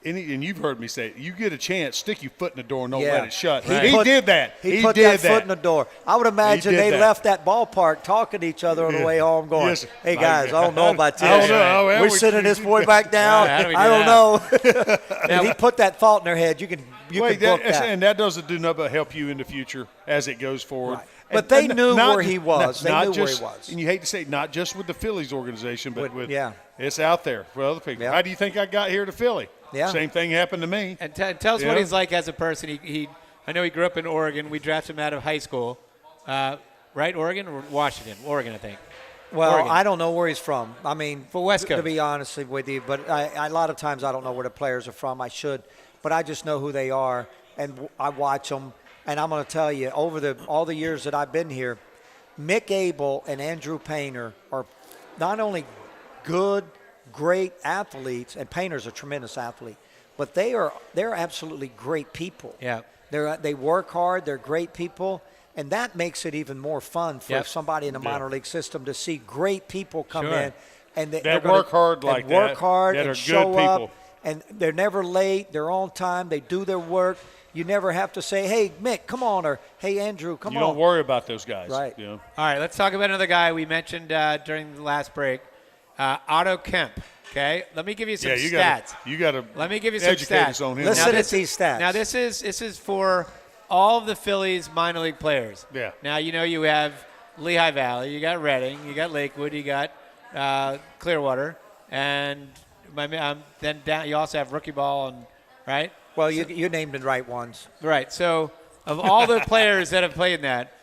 And you've heard me say it. You get a chance, stick your foot in the door and don't let it shut. He did that. He put did that foot in the door. I would imagine they left that ballpark talking to each other on the way home going, Yes. hey, guys, I don't know about this. I don't know. Well, We're sending this boy back down. How do we do I don't that? know. And he put that thought in their head. You can book that. And that doesn't do nothing but help you in the future as it goes forward. Right. But they knew where he was. They knew where he was. And you hate to say, not just with the Phillies organization, but with it's out there for other people. Yeah. How do you think I got here to Philly? Yeah. Same thing happened to me. And tell us what he's like as a person. I know he grew up in Oregon. We drafted him out of high school. Right, Oregon or Washington? Oregon, I think. Well, Oregon. I don't know where he's from. I mean, for West Coast, to be honest with you, but a lot of times I don't know where the players are from. I should, but I just know who they are, and I watch them. And I'm going to tell you, over all the years that I've been here, Mick Abel and Andrew Painter are not only good, great athletes, and Painter's a tremendous athlete, but they're absolutely great people. Yeah, they work hard. They're great people. And that makes it even more fun for somebody in the minor league system to see great people come in and they work hard like that. Work hard that and are show good people. up, and they're never late. They're on time. They do their work. You never have to say, "Hey, Mick, come on," or "Hey, Andrew, come on." You don't worry about those guys, right? You know? All right, let's talk about another guy we mentioned during the last break, Otto Kemp. Okay, let me give you some stats. Let me give you some stats. On him. Listen to these stats. Now this is for all of the Phillies minor league players. Yeah. Now you have Lehigh Valley, you got Reading, you got Lakewood, you got Clearwater, and then down you also have rookie ball and right. Well, you named the right ones. Right. So of all the players that have played in that,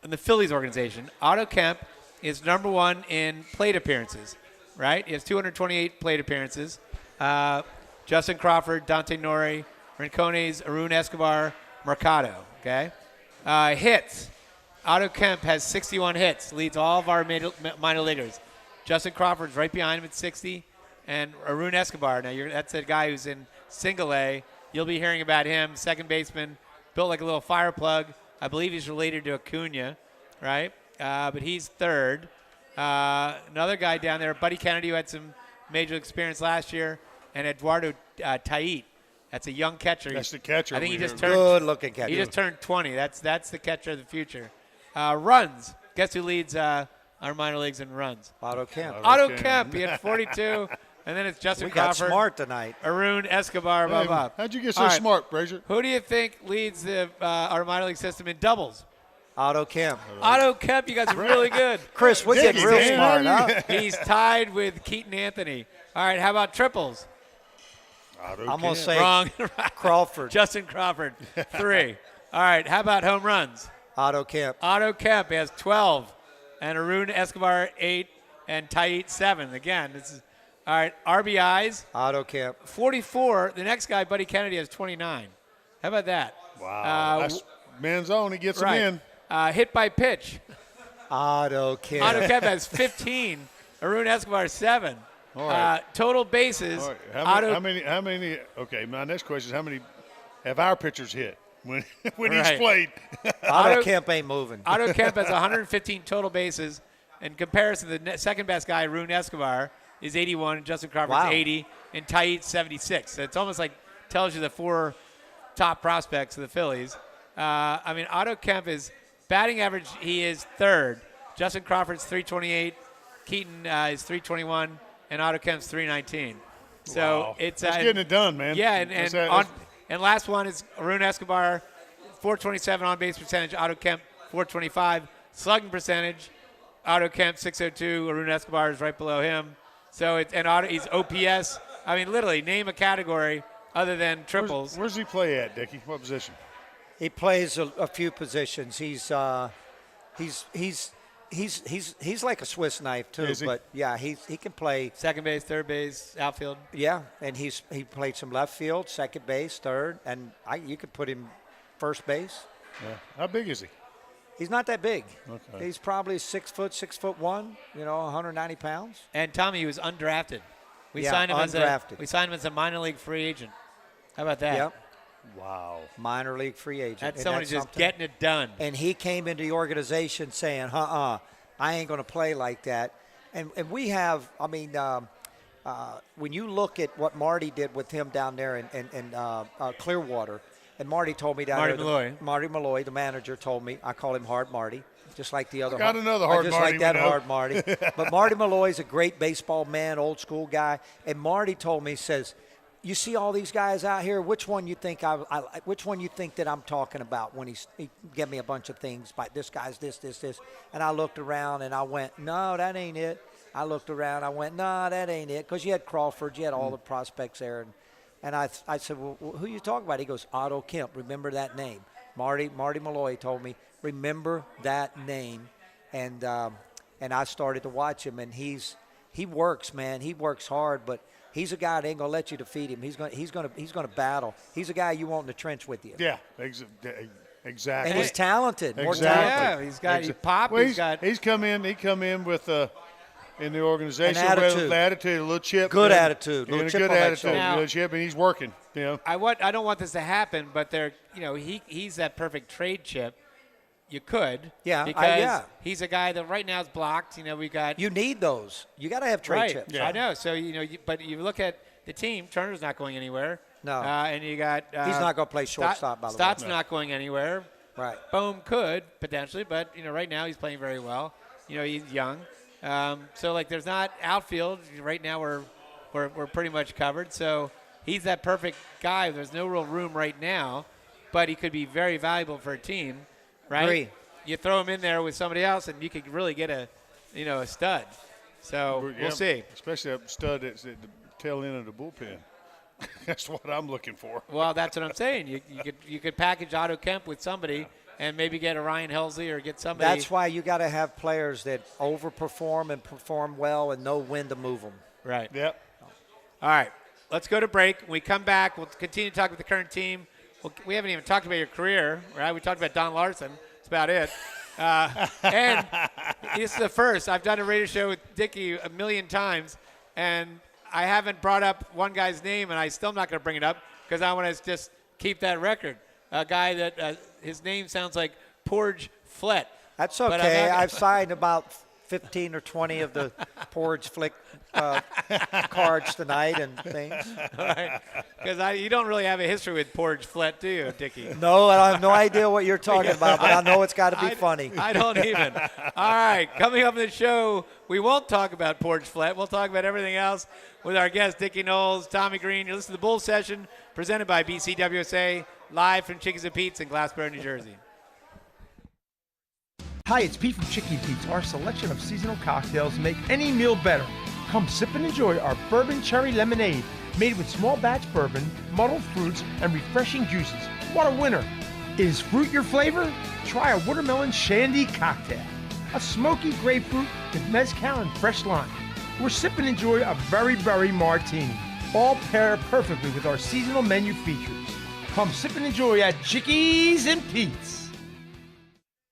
in the Phillies organization, Otto Kemp is number one in plate appearances. Right. He has 228 plate appearances. Justin Crawford, Dante Nori, Rincones, Arun Escobar, Mercado, okay? Hits. Otto Kemp has 61 hits, leads all of our minor leaguers. Justin Crawford's right behind him at 60, and Arun Escobar. Now, that's a guy who's in single A. You'll be hearing about him, second baseman, built like a little fire plug. I believe he's related to Acuna, right? But he's third. Another guy down there, Buddy Kennedy, who had some major experience last year, and Eduardo Tait. That's a young catcher. That's the catcher. I think he just turned good-looking catcher. He just turned 20. That's the catcher of the future. Runs. Guess who leads our minor leagues in runs? Otto Kemp. Otto Kemp. He had 42. And then it's Justin Crawford. We got smart tonight. Arun Escobar. Blah, blah. How'd you get so smart, Brazer? Who do you think leads our minor league system in doubles? Otto Kemp. Otto Kemp. You guys are really good. Chris, we're getting real smart, huh? He's tied with Keaton Anthony. All right. How about triples? I'm going to say Wrong. Crawford. Justin Crawford, 3. All right, how about home runs? Otto Kemp. Otto Kemp has 12, and Arun Escobar 8, and Tait 7. Again, this is all right. RBIs. Otto Kemp. 44. The next guy, Buddy Kennedy, has 29. How about that? Wow. That's man's own. He gets right. them in. Hit by pitch. Otto Kemp. Otto Kemp has 15. Arun Escobar 7. All right. Total bases. All right. How many? Okay, my next question is how many have our pitchers hit when he's played? Otto Kemp ain't moving. Otto Kemp has 115 total bases. In comparison, the second best guy, Arun Escobar, is 81. Justin Crawford's 80, and Tait 76. So it's almost like tells you the 4 top prospects of the Phillies. Otto Kemp is batting average. He is 3rd. Justin Crawford's 328. Keaton is 321, and Otto Kemp's 319. So it's getting it done, man. Yeah, and last one is Arun Escobar, 427 on base percentage. Otto Kemp 425 slugging percentage. Otto Kemp 602. Arun Escobar is right below him. So he's OPS. Literally name a category other than triples. Where's he play at, Dickie? What position? He plays a few positions. He's like a Swiss knife too. Is he? But yeah, he can play Second base, third base, outfield. Yeah, and he played some left field, second base, third, and you could put him first base. Yeah. How big is he? He's not that big. Okay. He's probably 6'1", 190 pounds. And Tommy, he was undrafted. We Yeah, signed him undrafted. as a minor league free agent. How about that? Yep. Wow. Minor league free agent. That's And someone who's just something. getting it done. And he came into the organization saying, I ain't going to play like that. And we have, when you look at what Marty did with him down there in Clearwater, and Marty told me down there. Marty Malloy, the manager, told me. I call him Hard Marty, just like the other. Got another Hard just Marty. Like that we know. Hard Marty. But Marty Malloy's a great baseball man, old school guy. And Marty told me, says, "You see all these guys out here. Which one you think which one you think that I'm talking about?" When he gave me a bunch of things, like this guy's this. And I looked around and I went, "No, that ain't it." I looked around. I went, "No, that ain't it," because you had Crawford, you had all the prospects there. And I said, "Well, who you talking about?" He goes, "Otto Kemp. Remember that name." Marty Malloy told me, "Remember that name." And I started to watch him, and he works, man. He works hard, but he's a guy that ain't gonna let you defeat him. He's gonna battle. He's a guy you want in the trench with you. Yeah, exactly. And he's talented. More Exactly. talented. Yeah, he's got he pop. Well, he's got. he's come in with in the organization An attitude. with attitude, a little chip. Good and, attitude. And Little a chip good on that attitude, shoulder. Now- little chip, and he's working. I don't want this to happen, but he's that perfect trade chip. You could. Yeah, Because he's a guy that right now is blocked. We got. You need those. You got to have trade Right. chips. Yeah. I know. So but you look at the team. Turner's not going anywhere. No. And you got. He's not going to play shortstop, by the way. Stott's not going anywhere. Right. Bohm could potentially, but right now he's playing very well. He's young. So there's not outfield right now. We're pretty much covered. So he's that perfect guy. There's no real room right now, but he could be very valuable for a team, right? Agree. You throw him in there with somebody else, and you could really get a stud. So we'll see. Especially a stud that's at the tail end of the bullpen. That's what I'm looking for. Well, that's what I'm saying. You could package Otto Kemp with somebody and maybe get a Ryan Helsley or get somebody. That's why you got to have players that overperform and perform well and know when to move them. Right. Yep. All right. Let's go to break. When we come back, we'll continue to talk about the current team. We haven't even talked about your career, right? We talked about Don Larson. That's about it. And this is the first. I've done a radio show with Dickie a million times, and I haven't brought up one guy's name, and I still am not going to bring it up because I want to just keep that record. A guy that his name sounds like Porge Flett. That's But I'm okay. not- I've signed about 15 or 20 of the Porge Flick cards tonight and things. Because you don't really have a history with Porge Flett, do you, Dickie? No, I have no idea what you're talking about, but I know it's got to be funny. I don't even. All right, coming up in the show, we won't talk about Porge Flett. We'll talk about everything else with our guest, Dickie Noles, Tommy Greene. You listen to the Bull Session, presented by BCWSA, live from Chickies and Pete's in Glassboro, New Jersey. Hi, it's Pete from Chicky Pete's. Our selection of seasonal cocktails make any meal better. Come sip and enjoy our bourbon cherry lemonade, made with small batch bourbon, muddled fruits, and refreshing juices. What a winner! Is fruit your flavor? Try a watermelon shandy cocktail. A smoky grapefruit with mezcal and fresh lime. Or sip and enjoy a very martini. All pair perfectly with our seasonal menu features. Come sip and enjoy at Chickies and Pete's.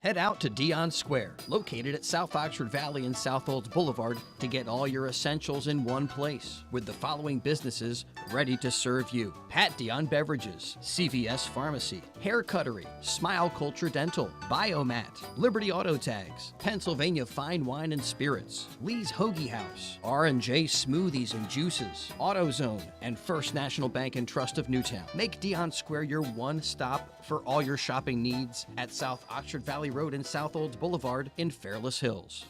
Head out to Dion Square, located at South Oxford Valley and South Olds Boulevard, to get all your essentials in one place, with the following businesses ready to serve you: Pat Dion Beverages, CVS Pharmacy, Hair Cuttery, Smile Culture Dental, Biomat, Liberty Auto Tags, Pennsylvania Fine Wine and Spirits, Lee's Hoagie House, R&J Smoothies and Juices, AutoZone, and First National Bank and Trust of Newtown. Make Dion Square your one stop for all your shopping needs at South Oxford Valley Road and South Olds Boulevard in Fairless Hills.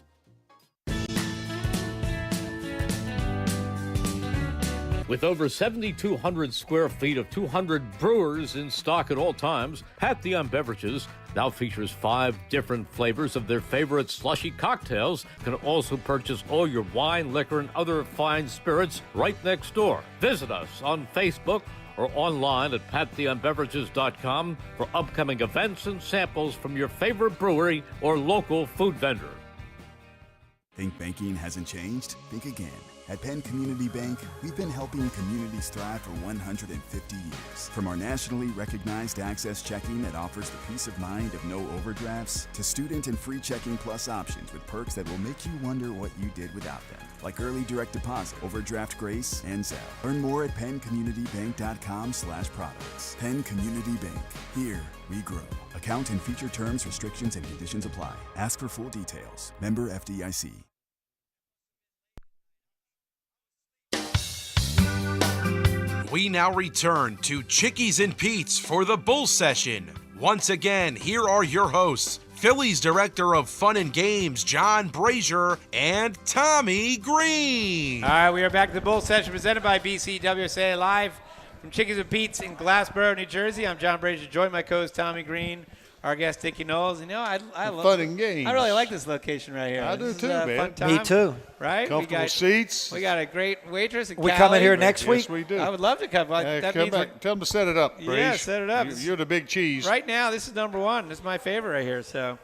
With over 7,200 square feet of 200 brewers in stock at all times, Pat Dion Beverages now features 5 different flavors of their favorite slushy cocktails. You can also purchase all your wine, liquor, and other fine spirits right next door. Visit us on Facebook or online at patdionbeverages.com for upcoming events and samples from your favorite brewery or local food vendor. Think banking hasn't changed? Think again. At Penn Community Bank, we've been helping communities thrive for 150 years. From our nationally recognized Access Checking that offers the peace of mind of no overdrafts, to student and free checking plus options with perks that will make you wonder what you did without them, like early direct deposit, overdraft grace, and Zelle. Learn more at penncommunitybank.com/products. Penn Community Bank. Here we grow. Account and feature terms, restrictions, and conditions apply. Ask for full details. Member FDIC. We now return to Chickies and Pete's for the Bull Session. Once again, here are your hosts, Phillies Director of Fun and Games, John Brazer, and Tommy Greene. All right, we are back to the Bull Session presented by BCWSA live from Chickies and Pete's in Glassboro, New Jersey. I'm John Brazer, joined by co-host Tommy Greene, our guest Dickie Noles. You know, I love Fun and Games. I really like this location right here. I do This too, is a man. fun time, Me too. Right? Comfortable seats. We got a great waitress. We coming here next Yes, week? we do. I would love to come. That Come means back. Tell them to set it up, Braze. Yeah, set it up. You're the big cheese. right now, this is number one. This is my favorite right here. So,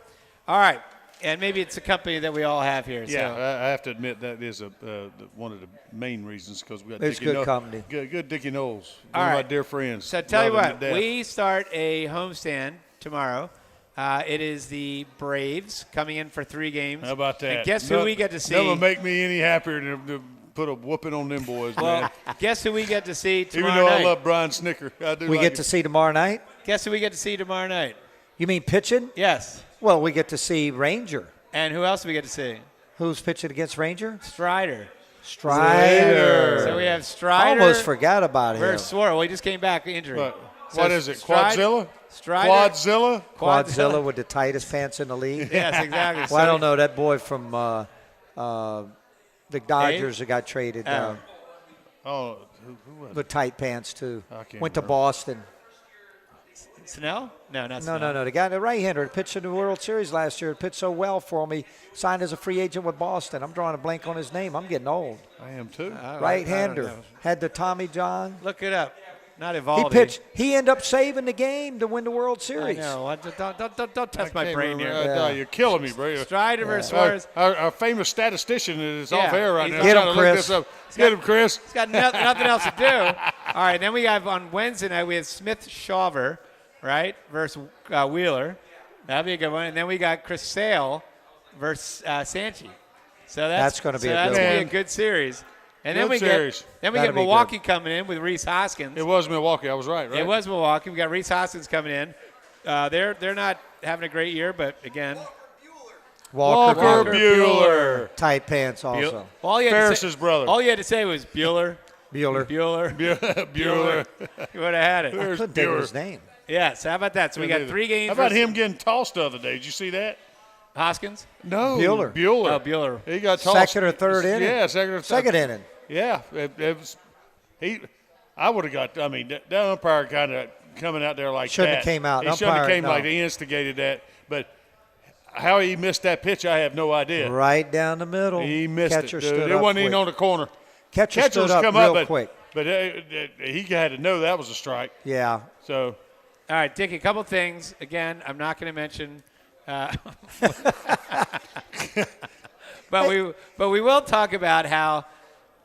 all right. And maybe it's a company that we all have here. Yeah, So. I have to admit that is one of the main reasons because we got It's Dickie good company. Good Dickie Knowles, All one of my right. dear friends. So tell you Love him what, to death. we start a homestand tomorrow. It is the Braves coming in for 3 games. How about that? And guess who we get to see? Never make me any happier than to put a whooping on them boys, Well, man. guess who we get to see tomorrow Even though night? I love Brian Snicker, I do. We like get him. to see tomorrow night? Guess who we get to see tomorrow night? You mean pitching? Yes. Well, we get to see Ranger. And who else do we get to see? Who's pitching against Ranger? Strider. Strider. So we have Strider. Almost forgot about him. versus Swirl. Well, he just came back injury. What So is it? Stride- Quadzilla? Strider. Quadzilla? Quadzilla with the tightest pants in the league. Yes, exactly. Well, I don't know. That boy from the Dodgers that got traded Oh, who was it? with tight pants, too. I can't Went to remember. Boston. Snell? No, not No, Snell. no. The guy, the right-hander, pitched in the World Series last year. Pitched so well for me. Signed as a free agent with Boston. I'm drawing a blank on his name. I'm getting old. I am too. I don't Right-hander. know. Had the Tommy John. Look it up. Not He Evaldi. pitched. He ended up saving the game to win the World I Series. know. Don't test my Can't brain remember. here. No, you're killing me, bro. Strider versus Our, Suarez. our famous statistician is Yeah, off air right he's now. on- Get Trying him, to look Chris. this up. Get him, Chris. He's got nothing else to do. All right, then we have on Wednesday night, we have Smith Shawver, right, versus Wheeler. That'll be a good one. And then we got Chris Sale versus Sanchi. So that's gonna be a that's good gonna one. be a good series. And then Good we series. get then we That'll get be Milwaukee coming in with Reese Hoskins. It was Milwaukee. I was right? It was Milwaukee. We got Reese Hoskins coming in. They're not having a great year, but again, Walker Buehler. tight pants also. all you had to Ferris's say, brother. all you had to say was Bueller. Bueller. Bueller. You would have had it. I There's couldn't think of Bueller. his name. Yes. How about that? So we got 3 games. How about versus him getting tossed the other day? Did you see that? Hoskins? No. Bueller. Oh, Bueller. He got tossed. Second or third inning. Yeah, second or third. Second inning. Yeah. It was, I would have got, I mean, that umpire kind of coming out there like Shouldn't that. have came out. He shouldn't have Umpire, came no. like he instigated that. But how he missed that pitch, I have no idea. Right down the middle. He missed Catcher it, dude. stood It up wasn't even quick. on the corner. Catcher Catcher stood was up come real up, quick. but he had to know that was a strike. Yeah. So All right, Dickie, a couple things. Again, I'm not going to mention, but we will talk about how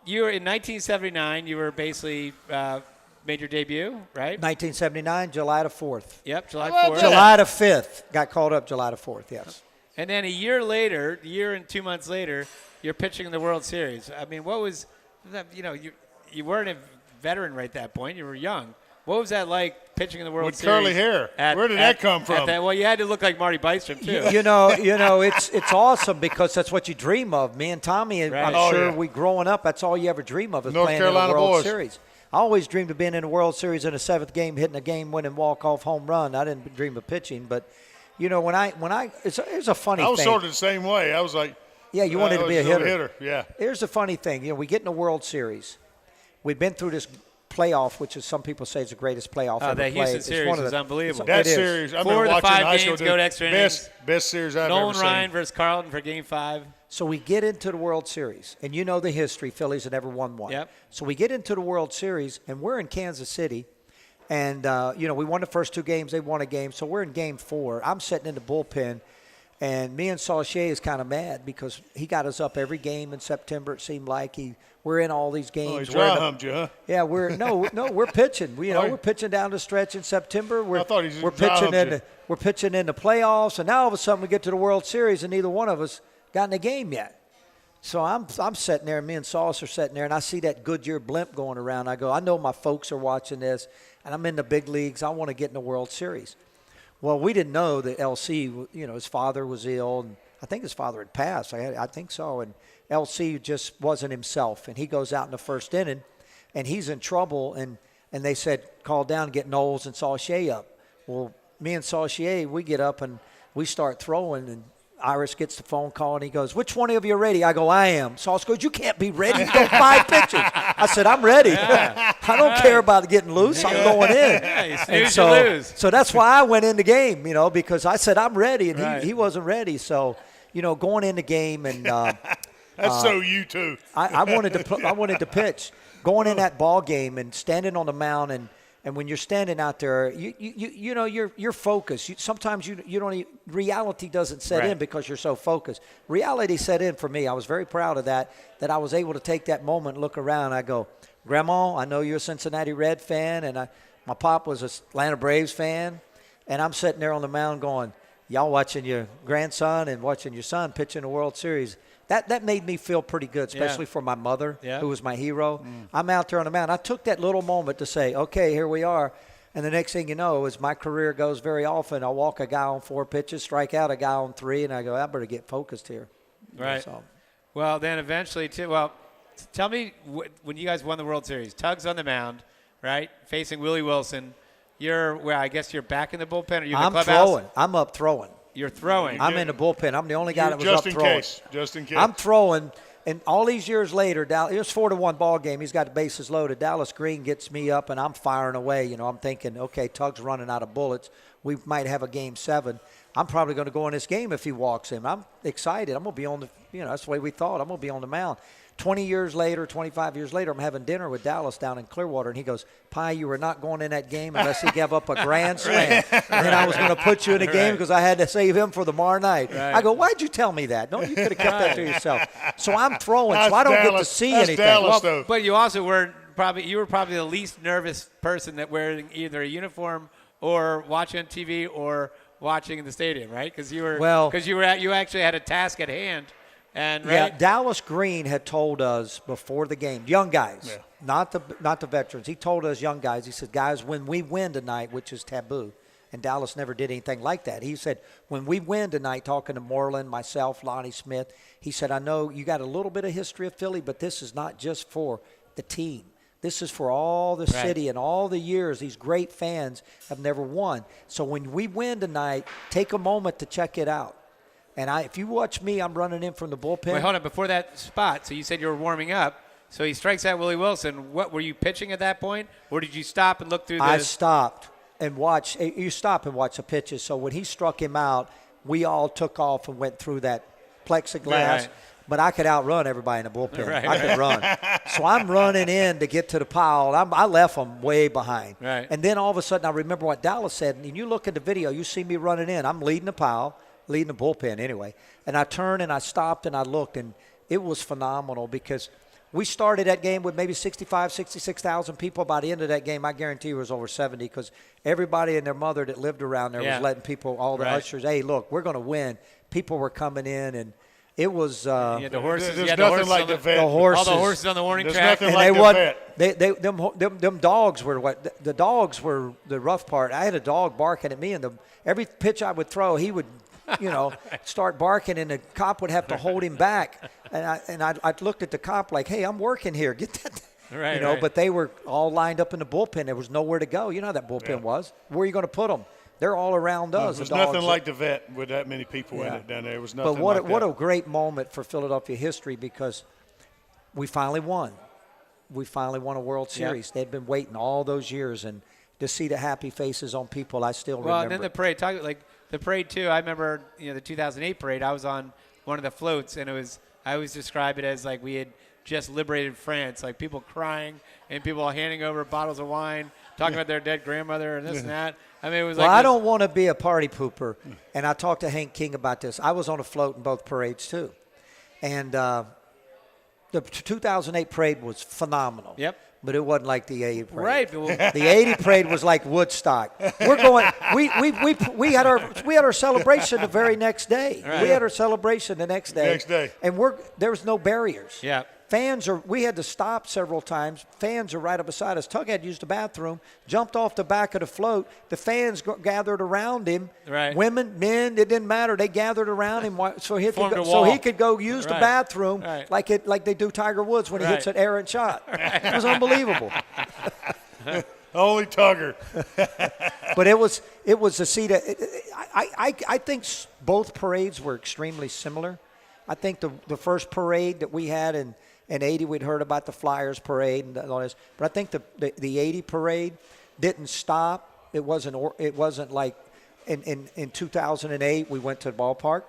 you were in 1979. You were basically made your debut, right? 1979, July the 4th. Yep, July 4th. July the 5th. Got called up July the 4th, yes. And then a year later, year and 2 months later, you're pitching in the World Series. I mean, what was, you weren't a veteran right at that point. You were young. What was that like pitching in the World With Series? curly hair. Where did that come from? Well, you had to look like Marty Bystrom too. You know, it's awesome because that's what you dream of. Me and Tommy, Right. I'm sure we growing up, that's all you ever dream of is North playing Carolina in a World boys. Series. I always dreamed of being in a World Series in the 7th game, hitting a game-winning walk-off home run. I didn't dream of pitching, but when I it's a funny thing. I was sort of the same way. I was like, yeah, you wanted to be a hitter. Yeah. Here's the funny thing. We get in the World Series. We've been through this playoff, which is some people say is the greatest playoff ever that played. Houston It's series one of was the- unbelievable. That It is. series, I 4 remember of the watching 5 high school. games go to extra innings. Best series I've Nolan ever Ryan seen. versus Carlton for Game 5. So we get into the World Series, and you know the history. Phillies had never won one. Yep. So we get into the World Series, and we're in Kansas City, and we won the first 2 games. They won a game, so we're in Game 4. I'm sitting in the bullpen, and me and Saucier is kind of mad because he got us up every game in September. It seemed like we're in all these games. Oh, he dry humped you, huh? Yeah, we're pitching. We're pitching down the stretch in September. I thought he we're dry pitching humped you. we're pitching in the playoffs, and now all of a sudden we get to the World Series, and neither one of us got in the game yet. So I'm sitting there, and me and Sauce are sitting there, and I see that Goodyear blimp going around. I go, I know my folks are watching this, and I'm in the big leagues. I want to get in the World Series. Well, we didn't know that LC, his father was ill, and I think his father had passed. I think so, and LC just wasn't himself, and he goes out in the first inning, and he's in trouble, and they said, call down, get Noles and Saucier up. Well, me and Saucier, we get up, and we start throwing, and Iris gets the phone call, and he goes, which one of you are ready? I go, I am. Sauce goes, you can't be ready. You go 5 pitches. I said, I'm ready. I don't care about getting loose. I'm going in. Yeah, you And snooze, you lose. so that's why I went in the game, because I said, I'm ready, and Right. he wasn't ready. So, going in the game, and That's so you too. I wanted to pitch. Going in that ball game and standing on the mound, and when you're standing out there, you're focused. Sometimes you don't. Reality doesn't set Right. in because you're so focused. Reality set in for me. I was very proud of that I was able to take that moment and look around. I go, Grandma, I know you're a Cincinnati Red fan, and my pop was a Atlanta Braves fan, and I'm sitting there on the mound going, y'all watching your grandson and watching your son pitch in the World Series. That made me feel pretty good, especially for my mother, who was my hero. I'm out there on the mound. I took that little moment to say, okay, here we are. And the next thing you know, as my career goes very often, I'll walk a guy on 4 pitches, strike out a guy on 3, and I go, I better get focused here. Right. So, Well, then eventually, too. Well, tell me when you guys won the World Series, Tug's on the mound, right, facing Willie Wilson. I guess you're back in the bullpen, or you're in the I'm clubhouse? throwing. I'm up throwing. You're throwing. I'm in the bullpen. I'm the only guy that was up throwing. Just in case. I'm throwing, and all these years later, it was 4-1 ball game. He's got the bases loaded. Dallas Green gets me up, and I'm firing away. I'm thinking, okay, Tug's running out of bullets. We might have a Game 7. I'm probably going to go in this game if he walks him. I'm excited. I'm going to be on the, that's the way we thought. I'm going to be on the mound. 20 years later, 25 years later, I'm having dinner with Dallas down in Clearwater, and he goes, Pie, you were not going in that game unless he gave up a grand slam. And then I was going to put you in the game because I had to save him for tomorrow night. Right. I go, why'd you tell me that? No, you could have kept that to yourself. So I'm throwing, so I don't get to Dallas. see That's anything. Dallas, though. But you also were probably the least nervous person that wearing either a uniform or watching on TV or watching in the stadium, right? Because you actually had a task at hand. And right? Yeah, Dallas Green had told us before the game, young guys, not the veterans. He told us young guys, he said, guys, when we win tonight, which is taboo, and Dallas never did anything like that. He said, when we win tonight, talking to Moreland, myself, Lonnie Smith, he said, I know you got a little bit of history of Philly, but this is not just for the team. This is for all the city and all the years these great fans have never won. So when we win tonight, take a moment to check it out. And if you watch me, I'm running in from the bullpen. Wait, hold on. Before that spot, so you said you were warming up. So he strikes out Willie Wilson. What were you pitching at that point, or did you stop and look through the? I stopped and watched. You stop and watch the pitches. So when he struck him out, we all took off and went through that plexiglass. Right. but I could outrun everybody in the bullpen. Right, I could run. So I'm running in to get to the pile. I left them way behind. Right. And then all of a sudden I remember what Dallas said, and you look at the video, you see me running in. I'm leading the pile, leading the bullpen anyway. And I turned and I stopped and I looked, and it was phenomenal because we started that game with maybe 65, 66,000 people. By the end of that game, I guarantee it was over 70 because everybody and their mother that lived around there was letting people, all the ushers, hey, look, we're going to win. People were coming in, and it was the horses. There's nothing like the vet. the horses. All the horses on the warning There's track. nothing And like they the wasn't. vet. Them dogs were what? The dogs were the rough part. I had a dog barking at me, and every pitch I would throw, he would, start barking, and the cop would have to hold him back. And I looked at the cop like, hey, I'm working here. Get that. Right, right. But they were all lined up in the bullpen. There was nowhere to go. You know how that bullpen was. Where are you going to put them? They're all around us. There's the dogs nothing like the vet with that many people in it down there. It was nothing But what like that. a great moment for Philadelphia history because we finally won. We finally won a World Series. They'd been waiting all those years, and to see the happy faces on people, I still remember. Well, and then the parade. The parade too. I remember, the 2008 parade. I was on one of the floats, and I always describe it as like we had just liberated France, like people crying and people handing over bottles of wine, talking about their dead grandmother and this and that. I mean, it was well, like I don't want to be a party pooper, and I talked to Hank King about this. I was on a float in both parades too, and the 2008 parade was phenomenal. Yep. But it wasn't like the 80 parade. Right. The 80 parade was like Woodstock. We're going. We had our celebration the very next day. Right. We had our celebration the next day. And there was no barriers. Yeah. We had to stop several times. Fans are right up beside us. Tug had used the bathroom, jumped off the back of the float. The fans gathered around him. Right. Women, men, it didn't matter. They gathered around him so he could go use the Right. bathroom Right. like they do Tiger Woods when he hits Right. an errant shot. It was unbelievable. Only Tugger. But it was a seat. I think both parades were extremely similar. I think the first parade that we had in 80, we'd heard about the Flyers parade and all this. But I think the 80 parade didn't stop. It wasn't like in 2008 we went to the ballpark.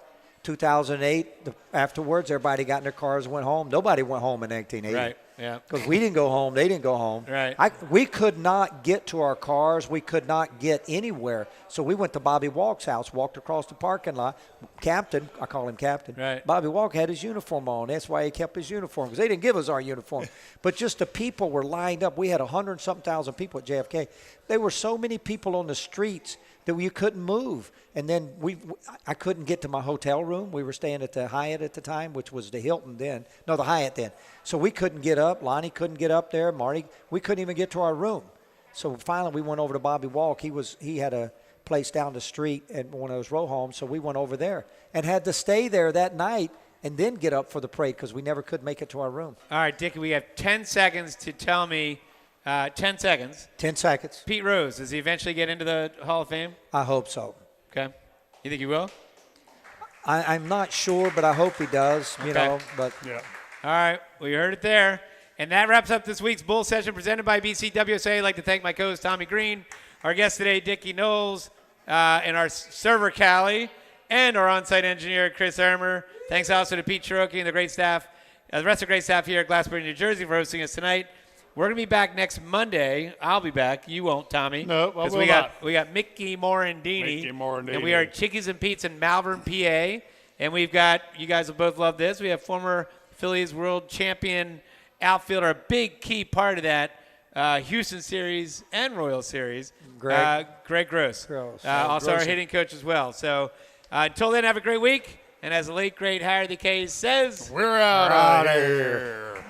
2008 afterwards, everybody got in their cars and went home. Nobody went home in 1980. Right. Yeah. Because we didn't go home, they didn't go home. Right. We could not get to our cars. We could not get anywhere. So we went to Bobby Walk's house, walked across the parking lot. Captain, I call him Captain. Right. Bobby Walk had his uniform on. That's why he kept his uniform, because they didn't give us our uniform. But just the people were lined up. We had 100-something thousand people at JFK. There were so many people on the streets that you couldn't move. And then I couldn't get to my hotel room. We were staying at the Hyatt at the time, which was the Hilton then. No, the Hyatt then. So we couldn't get up. Lonnie couldn't get up there. Marty, we couldn't even get to our room. So finally we went over to Bobby Walk. He had a place down the street at one of those row homes, so we went over there and had to stay there that night and then get up for the parade because we never could make it to our room. All right, Dickie, we have 10 seconds to tell me. 10 seconds. 10 seconds. Pete Rose, does he eventually get into the Hall of Fame? I hope so. Okay. You think he will? I'm not sure, but I hope he does, But Yeah. All right. Well, you heard it there. And that wraps up this week's Bull Session presented by BCWSA. I'd like to thank my co-host, Tommy Greene, our guest today, Dickie Noles, and our server, Callie, and our on-site engineer, Chris Ermer. Thanks also to Pete Cherokee and the great staff, the rest of the great staff here at Glassbury, New Jersey for hosting us tonight. We're going to be back next Monday. I'll be back. You won't, Tommy. No, I will we not. got Mickey Morandini. Mickey Morandini. And we are Chickies and Pete's in Malvern, PA. And we've got, you guys will both love this, we have former Phillies world champion outfielder, a big key part of that Houston series and Royal series, Greg Gross. Also our hitting coach as well. So until then, have a great week. And as the late, great Harry the K says, We're out of here.